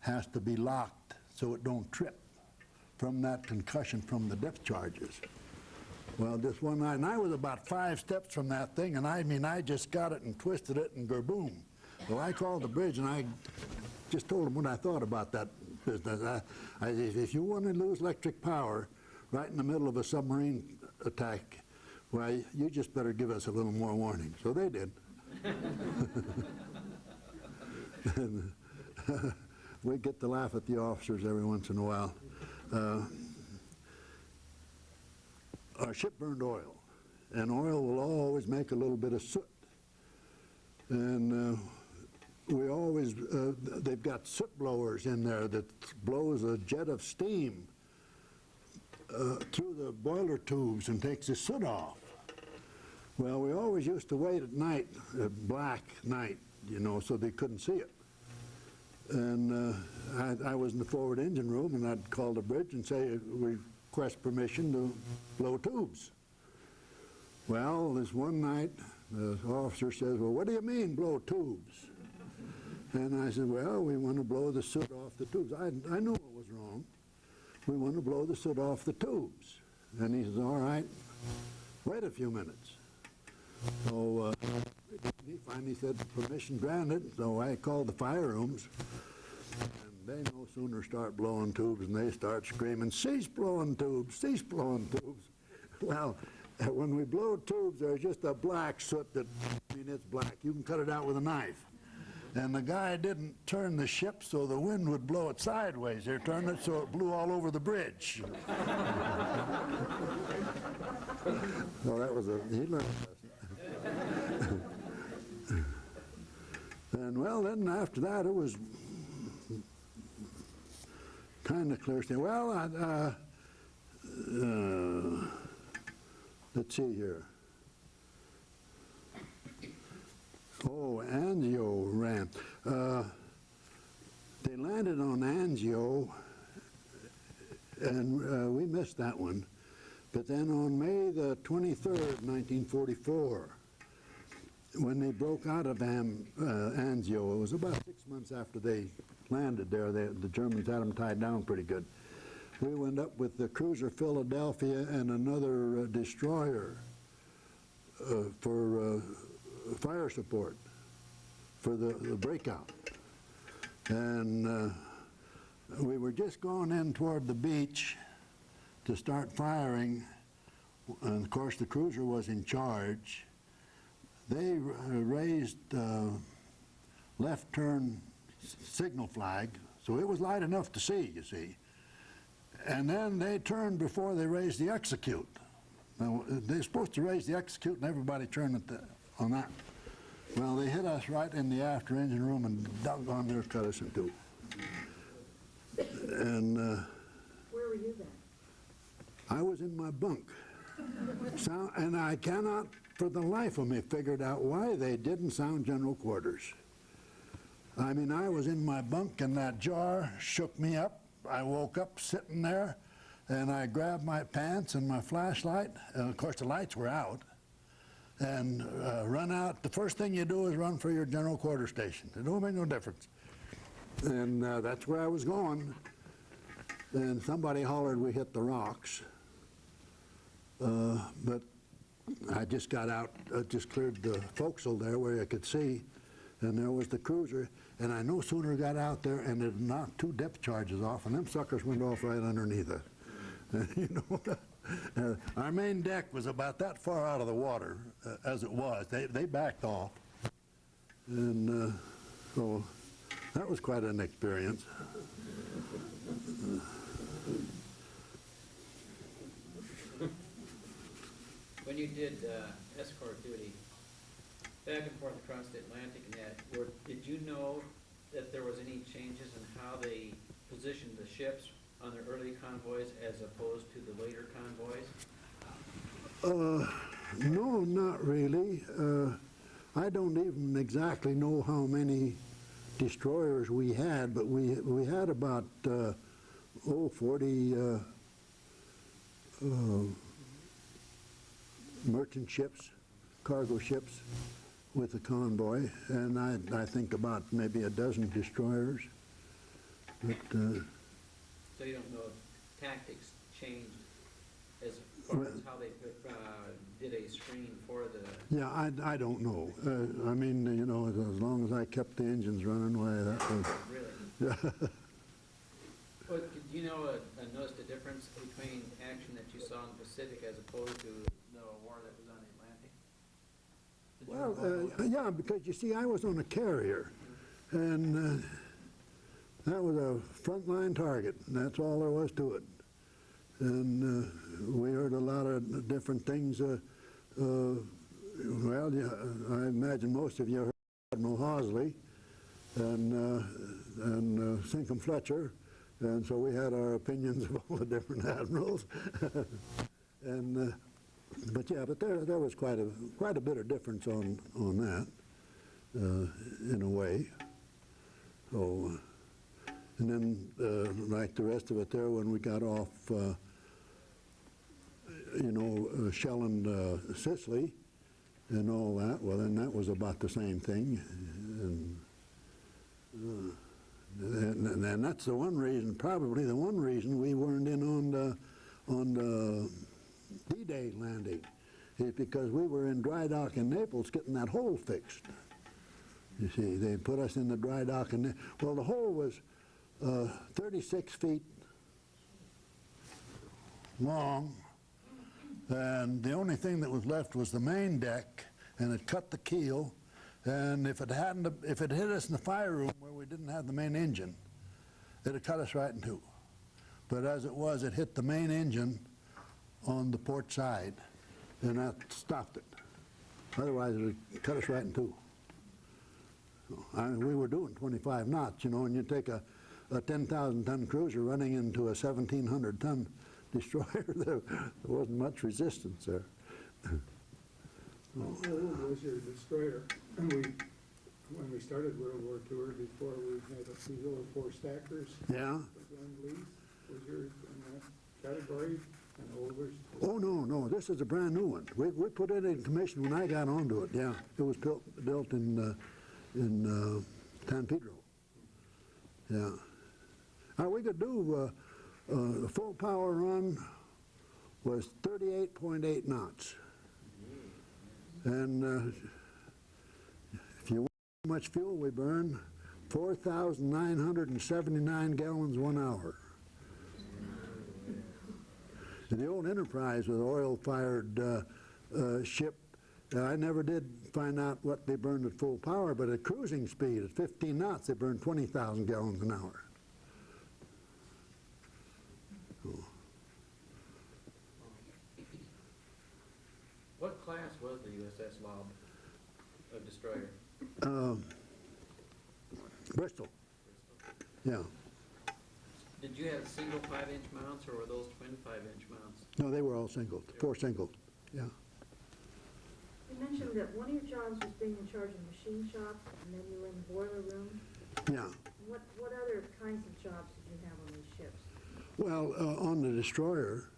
has to be locked so it don't trip from that concussion from the depth charges. Well, this one night, and I was about 5 steps from that thing, and I mean, I just got it and twisted it and gerboom. Well, I called the bridge and I just told them what I thought about that business. If you want to lose electric power right in the middle of a submarine attack, well, you just better give us a little more warning. So they did. And, we get to laugh at the officers every once in a while. Our ship burned oil, and oil will always make a little bit of soot. And we always, they've got soot blowers in there that blows a jet of steam through the boiler tubes and takes the soot off. Well, we always used to wait at night, black night, you know, so they couldn't see it. And I was in the forward engine room, and I'd call the bridge and say, we request permission to blow tubes. Well, this one night, the officer says, well, what do you mean, blow tubes? And I said, well, we want to blow the soot off the tubes. I knew what was wrong. We want to blow the soot off the tubes. And he says, all right, wait a few minutes. So he finally said, permission granted. So I called the fire rooms, and they no sooner start blowing tubes and they start screaming, cease blowing tubes, cease blowing tubes. Well, when we blow tubes, there's just a black soot that, I mean, it's black. You can cut it out with a knife. And the guy didn't turn the ship so the wind would blow it sideways. They turned it so it blew all over the bridge. Well, that was he learned a lesson. And well, then after that, it was kind of clear. Well, let's see here. Oh, Anzio ran. They landed on Anzio, and we missed that one. But then on May the 23rd, 1944, when they broke out of Anzio, it was about 6 months after they landed there. The Germans had them tied down pretty good. We went up with the cruiser Philadelphia and another destroyer for fire support for the breakout. And we were just going in toward the beach to start firing, and of course the cruiser was in charge. They raised left turn signal flag, so it was light enough to see, you see. And then they turned before they raised the execute. Now, they're supposed to raise the execute and everybody turned on that. Well, they hit us right in the after engine room and doggone near cut us in two. And Where were you then? I was in my bunk. And I cannot for the life of me figured out why they didn't sound general quarters. I mean, I was in my bunk and that jar shook me up. I woke up sitting there and I grabbed my pants and my flashlight, and of course the lights were out. and run out. The first thing you do is run for your general quarter station. It don't make no difference. And that's where I was going. And somebody hollered we hit the rocks. But I just got out, just cleared the forecastle there where you could see, and there was the cruiser. And I no sooner got out there and it knocked 2 depth charges off, and them suckers went off right underneath it. You know, our main deck was about that far out of the water as it was. They backed off, and so that was quite an experience. When you did escort duty back and forth across the Atlantic and that, did you know that there was any changes in how they positioned the ships on their early convoys as opposed to the later convoys? No, not really. I don't even exactly know how many destroyers we had, but we had about 40 merchant ships, cargo ships with a convoy, and I think about maybe a dozen destroyers. But So you don't know if tactics changed as far as how they did a screen for the... yeah, I don't know. I mean, you know, as long as I kept the engines running, why, that was... Really? Yeah. Well, did you know, notice the difference between action that you saw in the Pacific as opposed to the war that was on the Atlantic? Well, yeah, because you see, I was on a carrier, and that was a frontline target, and that's all there was to it. And we heard a lot of different things. Well, yeah, I imagine most of you heard Admiral Hawsley and Sinkum Fletcher, and so we had our opinions of all the different admirals. And but yeah, but there was quite a bit of difference on that, in a way. So, and then like the rest of it there, when we got off, you know, shelling Sicily and all that, well, then that was about the same thing. And that's the one reason, probably the one reason we weren't in on the D-Day landing, is because we were in dry dock in Naples getting that hole fixed. You see, they put us in the dry dock, and well, the hole was 36 feet long, and the only thing that was left was the main deck, and it cut the keel. And if it hit us in the fire room where we didn't have the main engine, it'd have cut us right in two. But as it was, it hit the main engine on the port side, and that stopped it. Otherwise, it would cut us right in two. I mean, we were doing 25 knots, you know, and you take a 10,000-ton cruiser running into a 1,700-ton destroyer. There wasn't much resistance there. How old was your destroyer? When we started World War II, before we had these old 4 stackers. Yeah. Was yours in that category and older? Oh, no, this is a brand new one. We put it in commission when I got onto it, yeah. It was built in San Pedro. Yeah. We could do, the full power run was 38.8 knots. And if you want how much fuel we burn, 4,979 gallons 1 hour. The old Enterprise was an oil-fired ship. I never did find out what they burned at full power, but at cruising speed, at 15 knots, they burned 20,000 gallons an hour. What class was the USS Lob, a destroyer? Bristol. Yeah. Did you have single 5-inch mounts, or were those twin 5-inch mounts? No, they were all single, 4 single. Yeah. You mentioned that one of your jobs was being in charge of the machine shop, and then you were in the boiler room. Yeah. What other kinds of jobs did you have on these ships? Well, on the destroyer,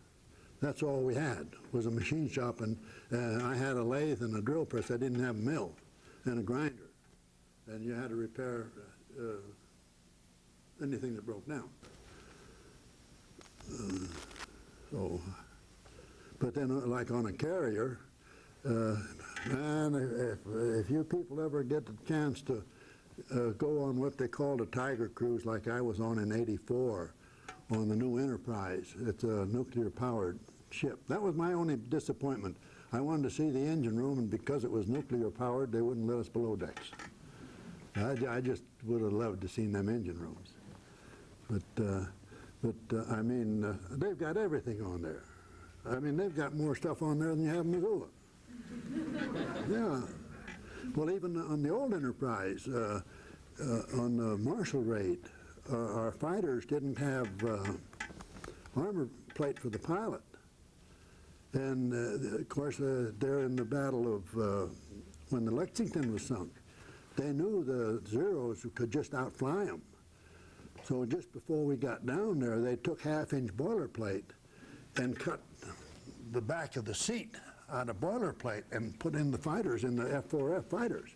That's all we had, was a machine shop, and I had a lathe and a drill press. I didn't have a mill and a grinder, and you had to repair anything that broke down. But then, like on a carrier, man, if you people ever get the chance to go on what they called a Tiger cruise, like I was on in '84 on the new Enterprise. It's a nuclear-powered ship. That was my only disappointment. I wanted to see the engine room, and because it was nuclear-powered, they wouldn't let us below decks. I just would have loved to see them engine rooms. But I mean, they've got everything on there. I mean, they've got more stuff on there than you have in Missoula. Yeah. Well, even on the old Enterprise, on the Marshall raid, our fighters didn't have armor plate for the pilot. And of course, they're in the battle of when the Lexington was sunk. They knew the Zeros could just outfly them. So just before we got down there, they took half-inch boilerplate and cut the back of the seat out of boilerplate and put in the fighters, in the F-4F fighters.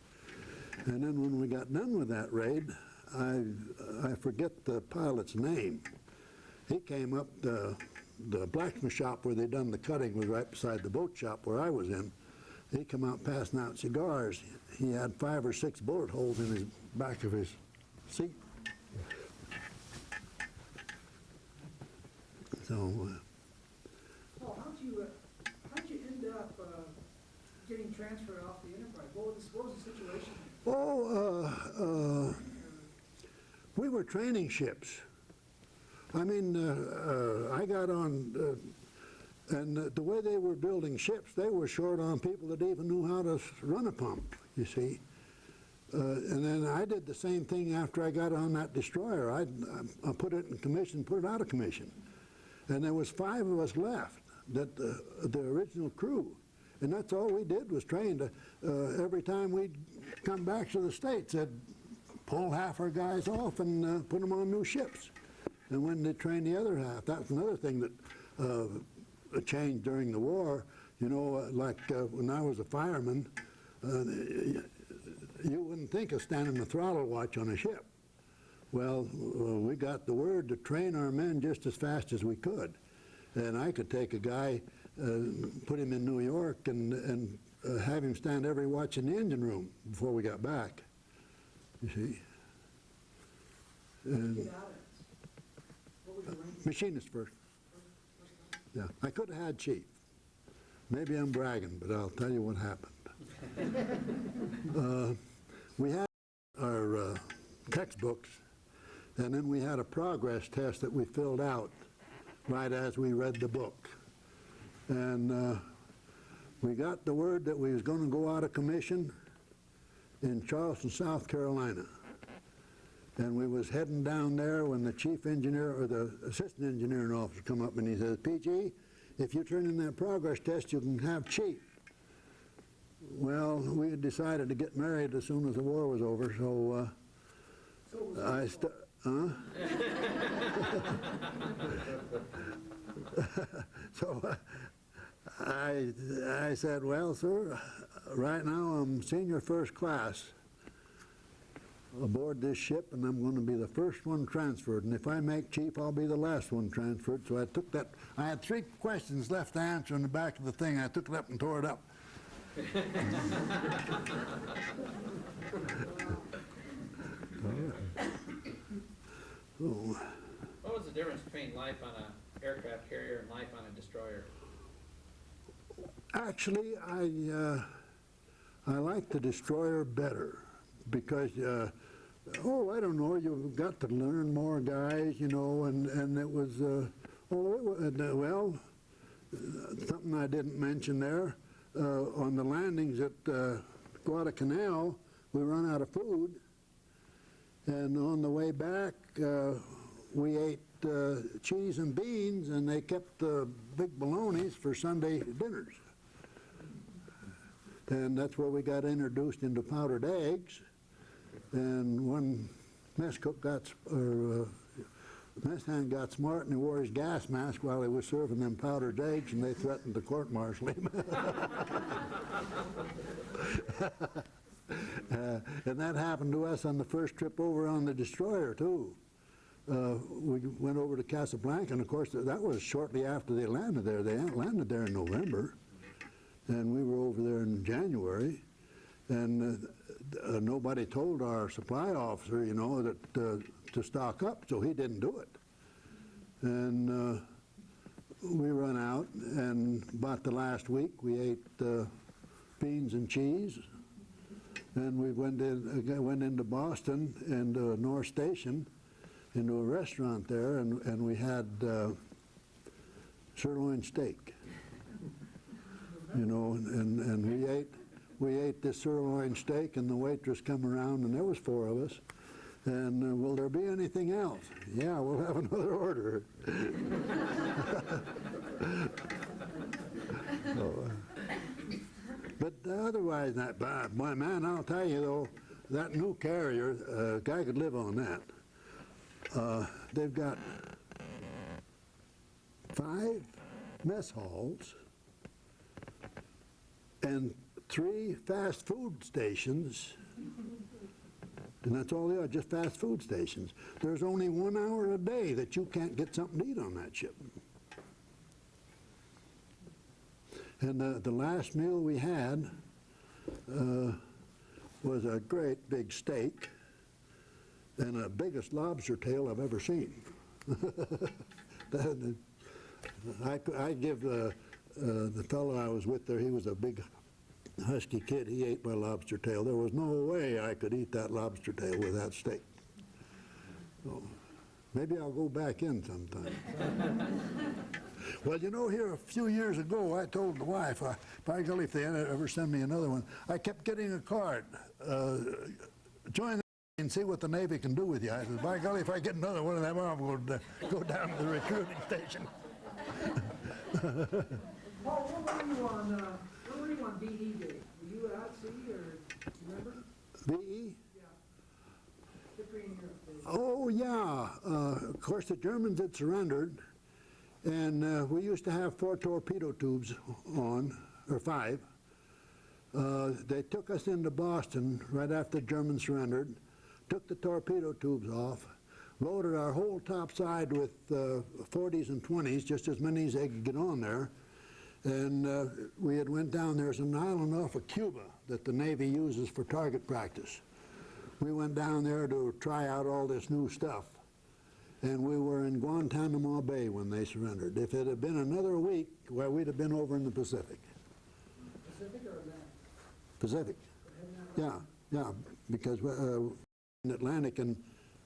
And then when we got done with that raid, I forget the pilot's name. He came up, the blacksmith shop where they done the cutting was right beside the boat shop where I was in. He come out passing out cigars. He had 5 or 6 bullet holes in his back of his seat. So, Paul, how'd you end up getting transferred off the Enterprise? What was the situation? oh, we were training ships. I mean, I got on, and the way they were building ships, they were short on people that even knew how to run a pump, you see. And then I did the same thing after I got on that destroyer. I put it in commission, put it out of commission. And there was 5 of us left, that the original crew. And that's all we did was train. Every time we'd come back to the States, they'd pull half our guys off and put them on new ships. And when they trained the other half, that's another thing that changed during the war. You know, like when I was a fireman, you wouldn't think of standing the throttle watch on a ship. Well, we got the word to train our men just as fast as we could. And I could take a guy, put him in New York, and have him stand every watch in the engine room before we got back, you see. And machinist first. Yeah, I could have had chief. Maybe I'm bragging, but I'll tell you what happened. We had our textbooks, and then we had a progress test that we filled out right as we read the book. And we got the word that we was going to go out of commission in Charleston, South Carolina. And we was heading down there when the chief engineer or the assistant engineering officer come up and he says, PG, if you turn in that progress test, you can have chief. Well, we had decided to get married as soon as the war was over, so so I said, well, sir, right now I'm senior first class aboard this ship, and I'm going to be the first one transferred, and if I make chief, I'll be the last one transferred. So I took that. I had 3 questions left to answer in the back of the thing. I took it up and tore it up. What was the difference between life on an aircraft carrier and life on a destroyer? Actually, I like the destroyer better because, I don't know, you've got to learn more guys, you know, and it was, well, something I didn't mention there, on the landings at Guadalcanal, we run out of food, and on the way back, we ate cheese and beans, and they kept big bolognas for Sunday dinners. And that's where we got introduced into powdered eggs. And one mess cook got, This hand got smart and he wore his gas mask while he was serving them powdered eggs, and they threatened to court-martial him. And that happened to us on the first trip over on the destroyer, too. We went over to Casablanca, and of course that was shortly after they landed there. They landed there in November, and we were over there in January, and nobody told our supply officer, you know, that to stock up, so he didn't do it. And we run out, and about the last week we ate beans and cheese, and we went into Boston and North Station, into a restaurant there, and we had sirloin steak, you know, and we ate this sirloin steak, and the waitress come around, and there was 4 of us, and will there be anything else? Yeah, we'll have another order. So, but otherwise not bad. My man, I'll tell you though, that new carrier, a guy could live on that. They've got 5 mess halls and 3 fast food stations, and that's all they are, just fast food stations. There's only 1 hour a day that you can't get something to eat on that ship. And the last meal we had was a great big steak and the biggest lobster tail I've ever seen. I give the fellow I was with there, he was a big husky kid, he ate my lobster tail. There was no way I could eat that lobster tail with that steak. So, maybe I'll go back in sometime. Well, you know, here a few years ago, I told the wife, by golly, if they ever send me another one, I kept getting a card, join the Navy and see what the Navy can do with you. I said, by golly, if I get another one of them, I'm going to go down to the recruiting station. Paul, where were you on DE Day? Were you at sea, or remember? VE? Yeah. Victory in Europe Day. Oh, yeah. Of course, the Germans had surrendered, and we used to have 4 torpedo tubes on, or 5. They took us into Boston right after the Germans surrendered, took the torpedo tubes off, loaded our whole top side with 40s and 20s, just as many as they could get on there, and we had went down. There's an island off of Cuba that the Navy uses for target practice. We went down there to try out all this new stuff, and we were in Guantanamo Bay when they surrendered. If it had been another week, well, we'd have been over in the Pacific. Pacific or Atlantic? Pacific. Yeah, because in Atlantic, and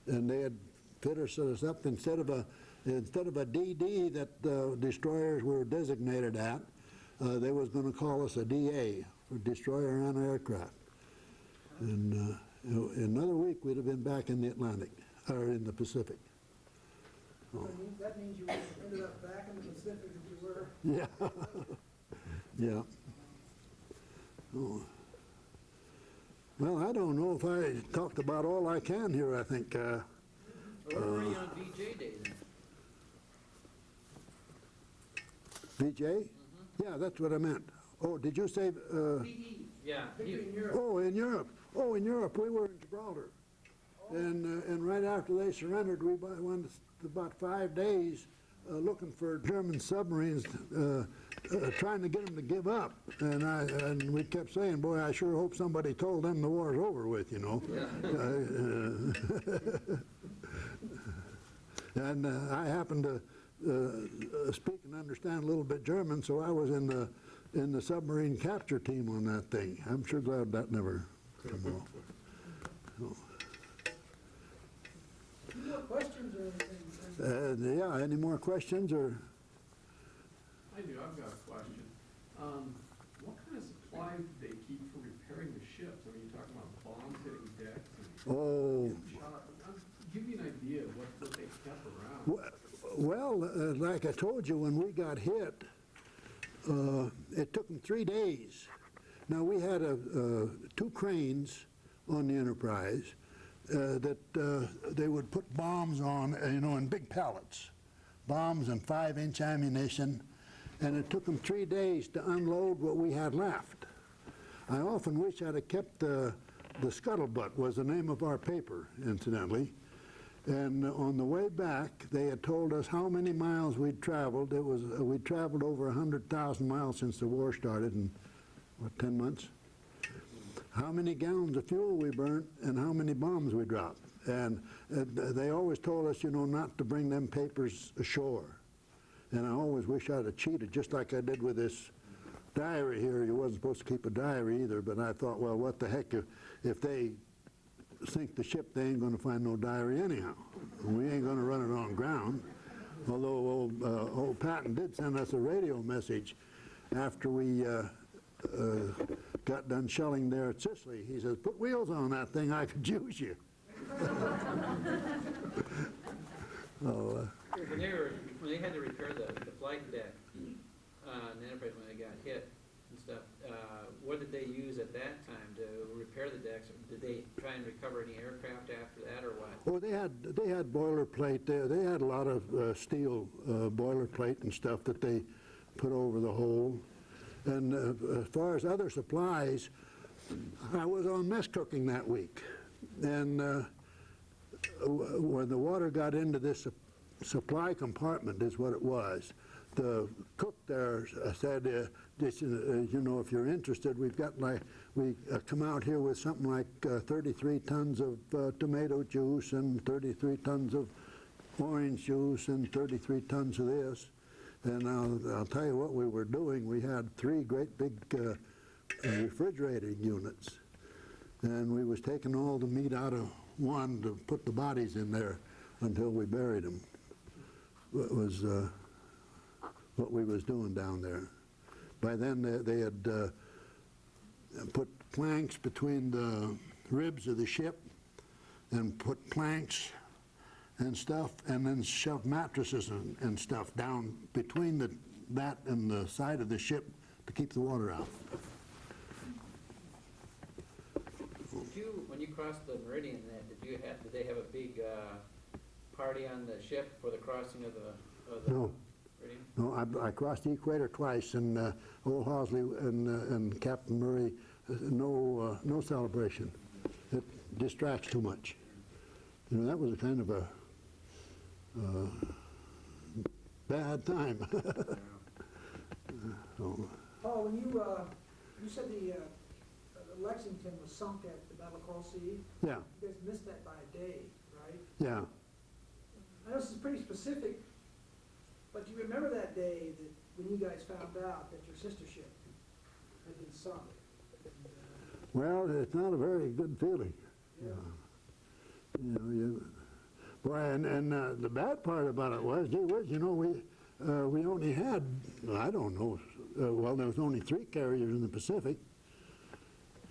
they had fitted us up instead of a DD that the destroyers were designated at, they was going to call us a DA, for destroyer and aircraft. And in another week we'd have been back in the Atlantic, or in the Pacific. So that means you ended up back in the Pacific as you were. Yeah. Yeah. Oh. Well, I don't know if I talked about all I can here, I think. Where were you on VJ Day then? VJ? Yeah, that's what I meant. Oh, did you say? DE. Yeah. Victory in Europe. Oh, in Europe. Oh, in Europe, we were in Gibraltar. And right after they surrendered, we went about 5 days looking for German submarines, trying to get them to give up. And we kept saying, boy, I sure hope somebody told them the war's over with, you know. Yeah. And I happened to speak and understand a little bit German, so I was in the submarine capture team on that thing. I'm sure glad that never came off. So. Any more questions or anything? Yeah, any more questions? Or I do, I've got a question. What kind of supplies do they keep for repairing the ships? I mean, you're talking about bombs hitting decks and oh, shot. Give you an idea of what they kept around. well, like I told you, when we got hit, it took them 3 days. Now we had 2 cranes on the Enterprise, they would put bombs on, in big pallets, bombs and 5-inch ammunition, and it took them 3 days to unload what we had left. I often wish I'd have kept the Scuttlebutt was the name of our paper, incidentally. And on the way back, they had told us how many miles we'd traveled. We'd traveled over 100,000 miles since the war started in, 10 months? How many gallons of fuel we burnt and how many bombs we dropped. And they always told us, not to bring them papers ashore. And I always wish I'd have cheated, just like I did with this diary here. You wasn't supposed to keep a diary either, but I thought, well, what the heck, if they sink the ship, they ain't going to find no diary anyhow. We ain't going to run it on ground. Although old Patton did send us a radio message after we got done shelling there at Sicily. He says, put wheels on that thing, I could use you. When they had to repair the flight deck on the Enterprise when they got hit and stuff, what did they use at that time to repair the decks? Did they try and recover any aircraft after that, or what? Oh, they had boilerplate there. They had a lot of steel boilerplate and stuff that they put over the hull. And as far as other supplies, I was on mess cooking that week. And when the water got into this supply compartment is what it was. The cook there said, if you're interested, we've got we come out here with something like 33 tons of tomato juice and 33 tons of orange juice and 33 tons of this. And I'll tell you what we were doing. We had 3 great big refrigerating units. And we was taking all the meat out of one to put the bodies in there until we buried them. It was what we was doing down there. By then they had put planks between the ribs of the ship and put planks and stuff, and then shoved mattresses and stuff down between that and the side of the ship to keep the water out. When you crossed the meridian, did they have a big party on the ship for the crossing of the No. meridian? No, I crossed the equator twice, and old Hosley and Captain Murray, no celebration. It distracts too much. That was a kind of a bad time. Paul, when you said the Lexington was sunk at the Battle of Coral Sea, Yeah, you guys missed that by a day, right? yeah. I know this is pretty specific, but do you remember that day that when you guys found out that your sister ship had been sunk? Well, it's not a very good feeling. Yeah. Boy, and the bad part about it was, gee whiz, we only had, I don't know, well, there was only 3 carriers in the Pacific.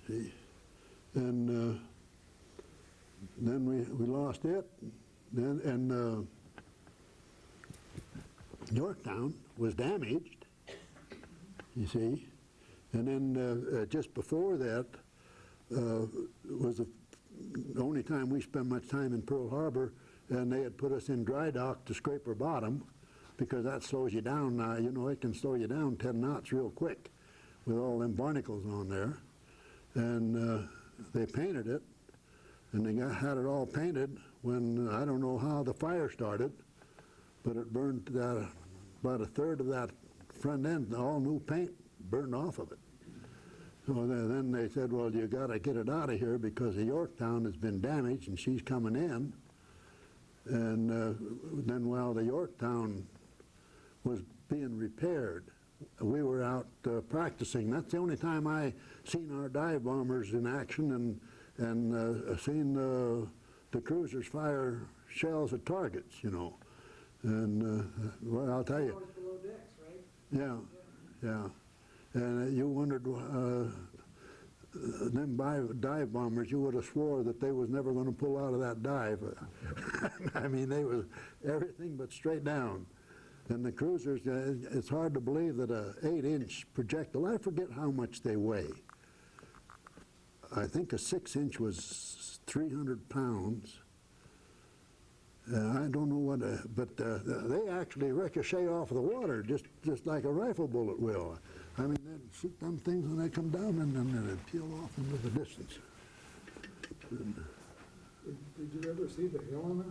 See, and then we lost it. And Yorktown was damaged, you see. And then just before that was the only time we spent much time in Pearl Harbor, and they had put us in dry dock to scrape our bottom, because that slows you down now. It can slow you down 10 knots real quick with all them barnacles on there. And they painted it, and they had it all painted when, I don't know how the fire started, but it burned about a third of that front end, all new paint burned off of it. So then they said, well, you got to get it out of here because the Yorktown has been damaged and she's coming in. And then while the Yorktown was being repaired, we were out practicing. That's the only time I seen our dive bombers in action and seen the cruisers fire shells at targets, And well, I'll tell you. Always below decks, right? Yeah. And you wondered, them dive bombers, you would have swore that they was never going to pull out of that dive. I mean, they was everything but straight down. And the cruisers, it's hard to believe that a 8-inch projectile, I forget how much they weigh. I think a 6-inch was 300 pounds. I don't know what, but they actually ricochet off the water just like a rifle bullet will. I mean, they'd shoot them things when they come down and then they'd peel off into the distance. Did you ever see the Helena?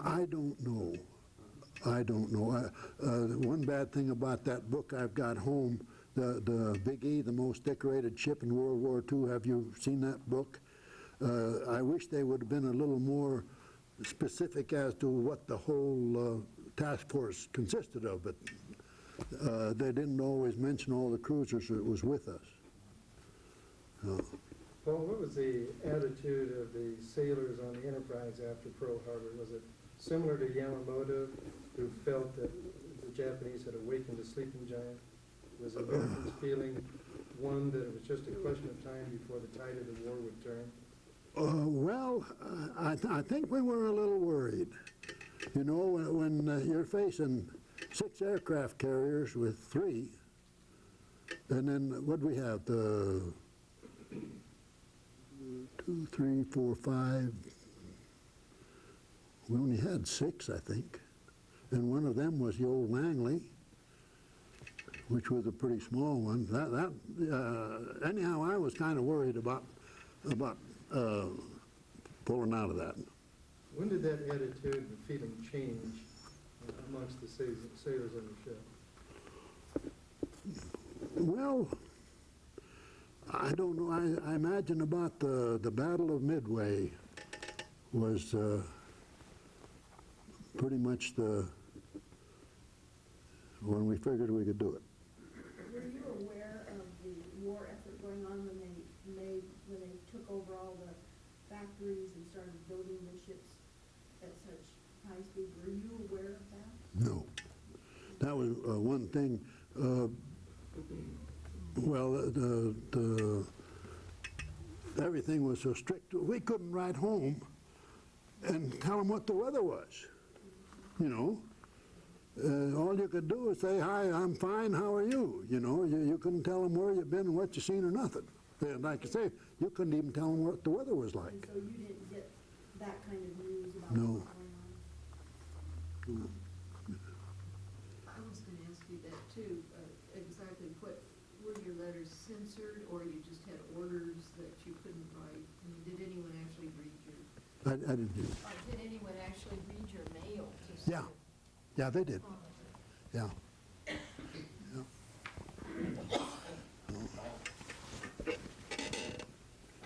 I don't know. I don't know. One bad thing about that book I've got home, the Big E, the most decorated ship in World War II, have you seen that book? I wish they would have been a little more specific as to what the whole task force consisted of, but they didn't always mention all the cruisers that was with us. Paul, what was the attitude of the sailors on the Enterprise after Pearl Harbor? Was it similar to Yamamoto, who felt that the Japanese had awakened a sleeping giant? Was the Americans feeling, one, that it was just a question of time before the tide of the war would turn? Well, I think we were a little worried. You know, when you're facing 6 aircraft carriers with 3, and then what do we have? 2, 3, 4, 5. We only had 6, I think. And one of them was the old Langley, which was a pretty small one. Anyhow, I was kind of worried about pulling out of that. When did that attitude and feeling change amongst the sailors on the ship? Well, I don't know. I imagine about the Battle of Midway was pretty much when we figured we could do it. Were you aware of the war effort going on when they took over all the factories and started building the ships at such high speed? Were you aware of that? No. That was one thing. Well, everything was so strict. We couldn't write home and tell them what the weather was. You know, all you could do is say, "Hi, I'm fine. How are you?" You know, you couldn't tell them where you've been and what you've seen or nothing. And like I say, you couldn't even tell them what the weather was like. And so you didn't get that kind of news about No. what was going on? I was going to ask you that too. Exactly what, were your letters censored, or you just had orders that you couldn't write? I mean, did anyone actually read your? I didn't do it. Did anyone actually read your mail? To see Yeah. it? Yeah, they did. Oh, Yeah.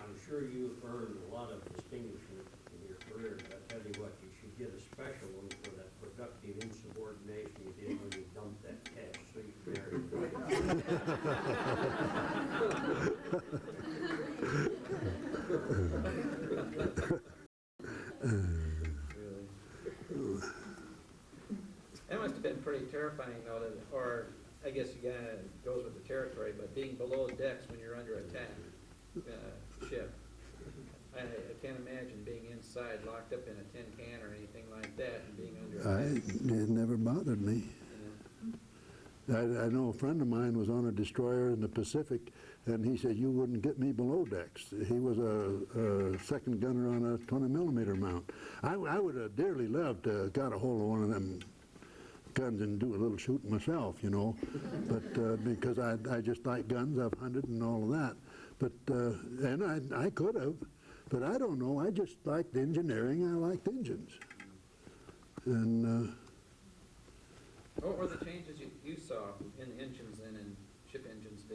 I'm sure you've earned a lot of distinguishment in your career, but I tell you what, you should get a special one for that productive insubordination you did when you dumped that cash so you could That must have been pretty terrifying, though, or I guess it kind of goes with the territory, but being below decks when you're under attack, ship. I can't imagine being inside, locked up in a tin can or anything like that, and being under attack. It never bothered me. I know a friend of mine was on a destroyer in the Pacific, and he said, "You wouldn't get me below decks." He was a second gunner on a 20-millimeter mount. I would have dearly loved to have got a hold of one of them guns and do a little shooting myself, you know, but because I just like guns, I've hunted and all of that. But and I could have, but I don't know. I just liked engineering. I liked engines, and. What were the changes you saw in engines and in ship engines?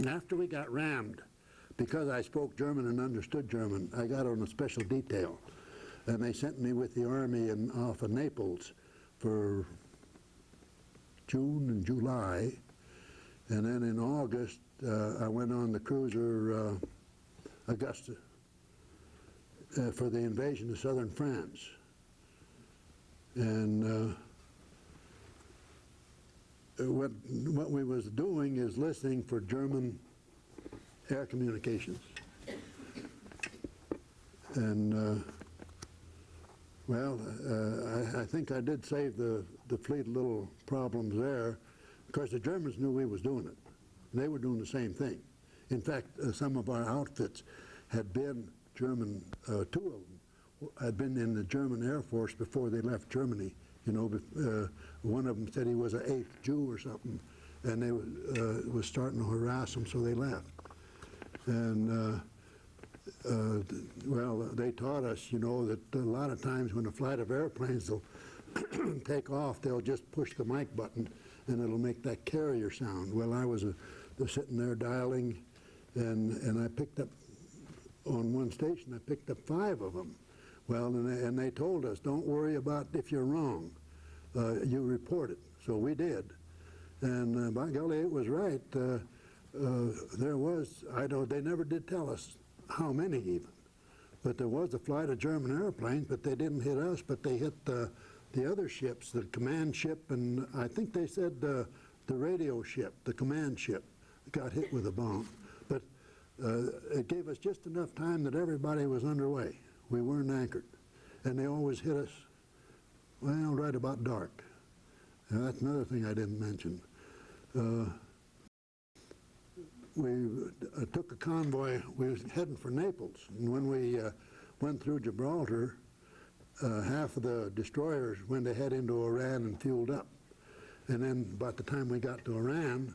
After we got rammed, because I spoke German and understood German, I got on a special detail, and they sent me with the Army off of Naples for June and July, and then in August I went on the cruiser Augusta for the invasion of southern France. And what we was doing is listening for German air communications. And Well, I think I did save the fleet a little problems there. Of course, the Germans knew we was doing it. They were doing the same thing. In fact, some of our outfits had been German, 2 of them had been in the German Air Force before they left Germany. You know, one of them said he was an 8th Jew or something, and they was starting to harass them, so they left. And well, they taught us, you know, that a lot of times when a flight of airplanes will take off, they'll just push the mic button and it'll make that carrier sound. Well, I was sitting there dialing, and I picked up, on one station, I picked up 5 of them. Well, and they told us, don't worry about if you're wrong. You report it. So we did. And by golly, it was right. There was, they never did tell us how many even. But there was a flight of German airplanes, but they didn't hit us, but they hit the other ships, the command ship, and I think they said the radio ship, the command ship, got hit with a bomb. But it gave us just enough time that everybody was underway. We weren't anchored. And they always hit us, well, right about dark. And that's another thing I didn't mention. We took a convoy. We was heading for Naples. And when we went through Gibraltar, half of the destroyers went ahead into Iran and fueled up. And then about the time we got to Iran,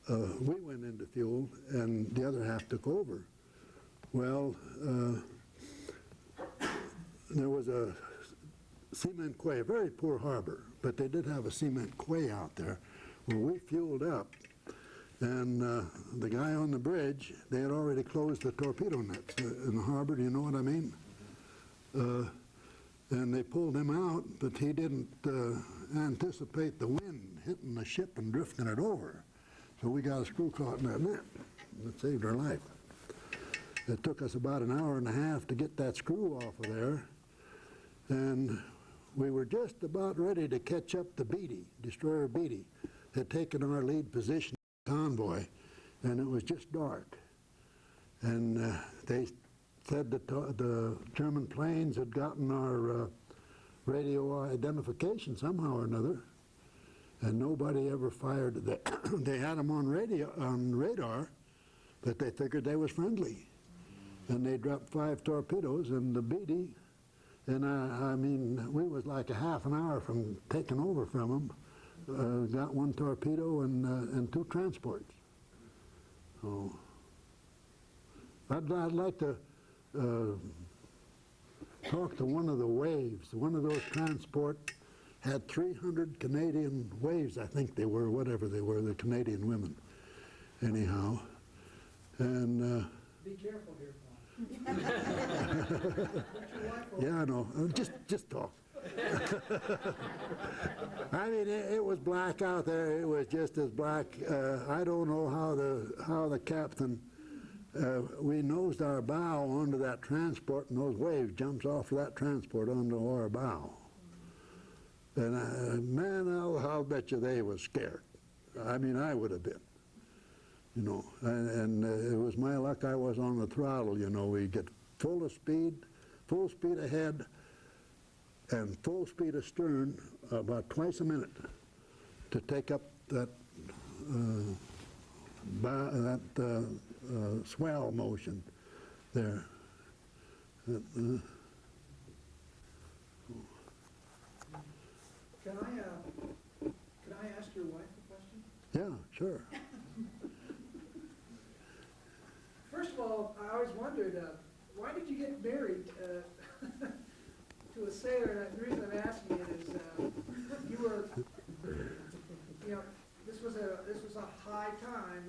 we went into fuel, and the other half took over. Well, there was a cement quay, a very poor harbor, but they did have a cement quay out there. Well, we fueled up, and the guy on the bridge, they had already closed the torpedo nets in the harbor, do you know what I mean? And they pulled him out, but he didn't anticipate the wind hitting the ship and drifting it over. So we got a screw caught in that net. It saved our life. It took us about an hour and a half to get that screw off of there, and we were just about ready to catch up the Beatty, destroyer Beatty, had taken our lead position in the convoy, and it was just dark. And they said that the German planes had gotten our radio identification somehow or another, and nobody ever fired. They had them on radar, but they figured they was friendly. And they dropped 5 torpedoes, and the Beatty, and I mean, we was like a half an hour from taking over from them. Got 1 torpedo and 2 transports. So I'd like to talk to one of the waves. One of those transport had 300 Canadian waves, I think they were, whatever they were, the Canadian women, anyhow. And be careful here, Paul. yeah, I know. Just talk. I mean, it was black out there. It was just as black. I don't know how the captain. We nosed our bow onto that transport, and those waves jumps off of that transport onto our bow. And man, I'll bet you they was scared. I mean, I would have been. You know, and it was my luck I was on the throttle, you know. We get full speed ahead, and full speed astern about twice a minute to take up that swell motion there. Can I ask your wife a question? Yeah, sure. First of all, I always wondered, why did you get married to a sailor? And the reason I'm asking it is you were, you know, this was a high time,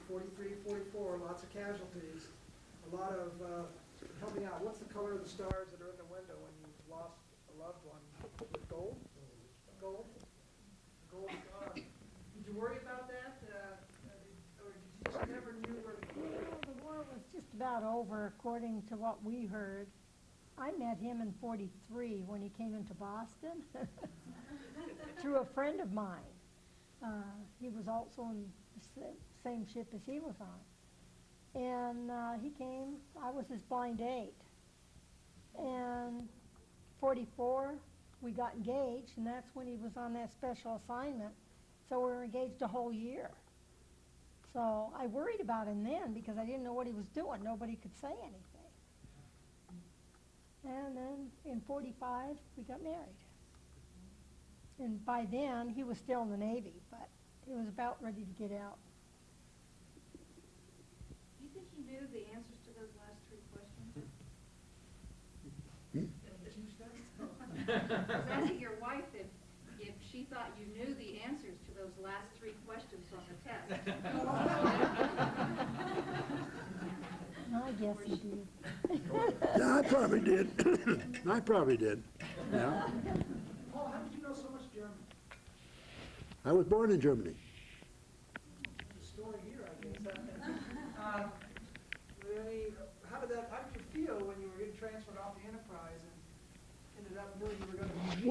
43, 44, lots of casualties, a lot of helping out. What's the color of the stars that are in the window when you lost a loved one? With gold? Gold? Gold star. Did you worry about that? Or did you just never knew where to go? Well, the war was just about over, according to what we heard. I met him in '43 when he came into Boston through a friend of mine. He was also on the same ship as he was on. And he came, I was his blind date. And 44, we got engaged, and that's when he was on that special assignment. So we were engaged a whole year. So I worried about him then because I didn't know what he was doing. Nobody could say anything. And then in 45, we got married. And by then, he was still in the Navy, but he was about ready to get out. Do you think he knew the answers to those last 3 questions? I was asking your wife if she thought you knew the answers to those last 3 questions on the test. I guess he did. Yeah, I probably did. I probably did. Yeah. Paul, how did you know so much German? I was born in Germany. There's a story here, I guess. How did you feel when you were getting transferred off the Enterprise and ended up knowing you were going to be?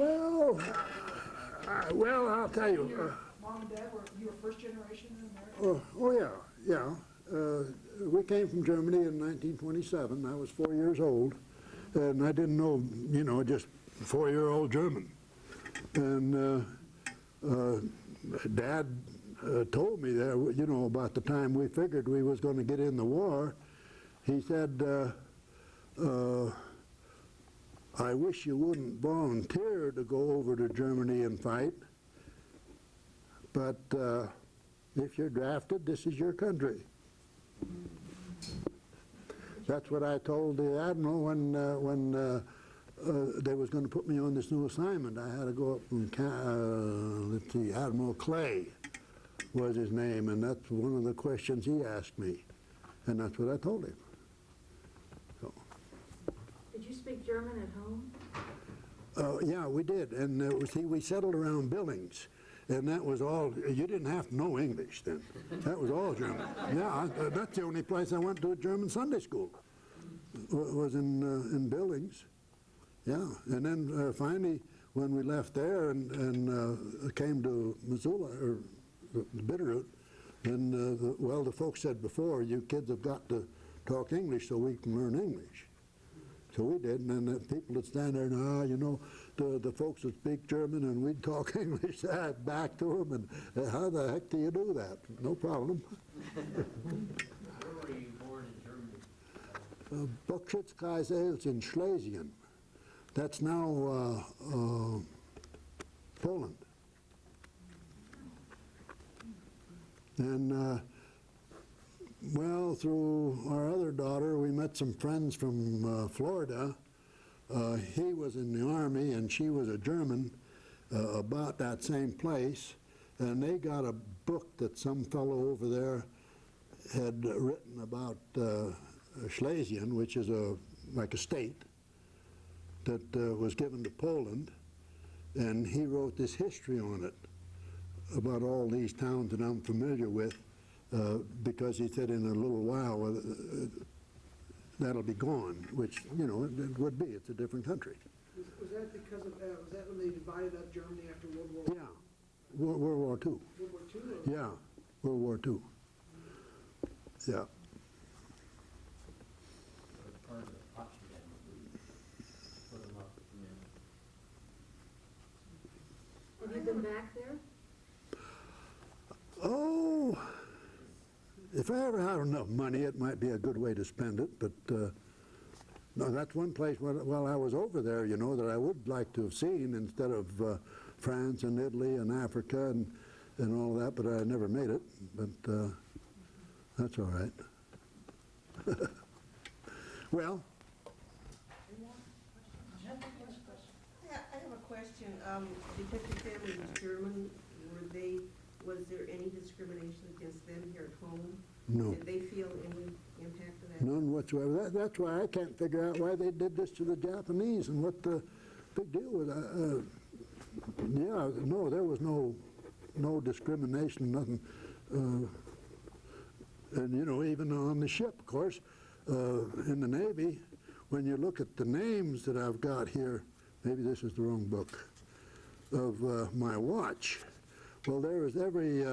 Well, I'll tell you. Your mom and dad, were you were first generation American? Oh yeah. We came from Germany in 1927. I was 4 years old, and I didn't know, just 4-year-old German. And Dad told me there, about the time we figured we was going to get in the war. He said, I wish you wouldn't volunteer to go over to Germany and fight, but if you're drafted, this is your country. That's what I told the Admiral when they was going to put me on this new assignment. I had to go up and, let's see, Admiral Clay was his name, and that's one of the questions he asked me, and that's what I told him. So. Did you speak German at home? Yeah, we did, and see, we settled around Billings. And that was all, you didn't have to know English then. That was all German. Yeah, that's the only place I went to a German Sunday school, was in Billings. Yeah, and then finally, when we left there and came to Missoula, or Bitterroot, then, the folks said before, you kids have got to talk English so we can learn English. So we did, and then the people would stand there and, the folks would speak German and we'd talk English back to them, and how the heck do you do that? No problem. Where were you born in Germany? Bokschitzkreis in Schlesien. That's now Poland. And through our other daughter, we met some friends from Florida. He was in the Army and she was a German about that same place, and they got a book that some fellow over there had written about Schlesien, which is like a state that was given to Poland, and he wrote this history on it about all these towns that I'm familiar with, because he said in a little while that'll be gone, which, it would be. It's a different country. Was that because of, was that when they divided up Germany after World War I? Yeah, World War II. World War II? Yeah, World War II. Yeah. Part of the Potsdam, put them up. Have you been back there? Oh, if I ever had enough money, it might be a good way to spend it, but no, that's one place while I was over there, that I would like to have seen instead of France and Italy and Africa and all that, but I never made it, but that's all right. Well? I have a question. Because your family was German, was there any discrimination against them here at home? No. Did they feel any impact of that? None whatsoever. That's why I can't figure out why they did this to the Japanese and what the big deal was. Yeah, no, there was no discrimination, nothing. And even on the ship, of course, in the Navy, when you look at the names that I've got here, maybe this is the wrong book, of my watch. Well, there was every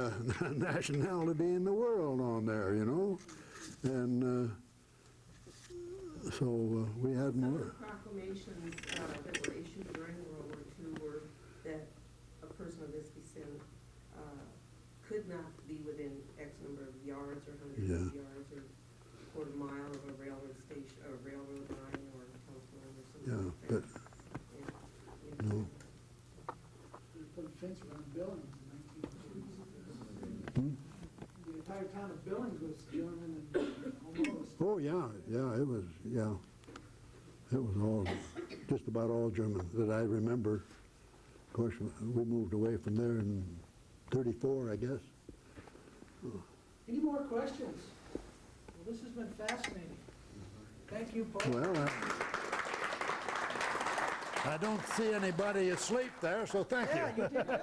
nationality in the world on there, and so we had more. Some of the proclamations that were issued regulations during World War II were that a person of this descent could not be within X number of yards or hundreds Yeah. of yards or quarter mile of a railroad station, or railroad line or a telephone or something Yeah, like but, that. Yeah. no. We put a fence around Billings in 1940s. Hmm? The entire town of Billings was German and almost. Oh, yeah, it was, yeah. It was all, just about all German that I remember. Of course, we moved away from there in 34, I guess. Any more questions? Well, this has been fascinating. Thank you both. Well, I don't see anybody asleep there, so thank you. Yeah, you did good.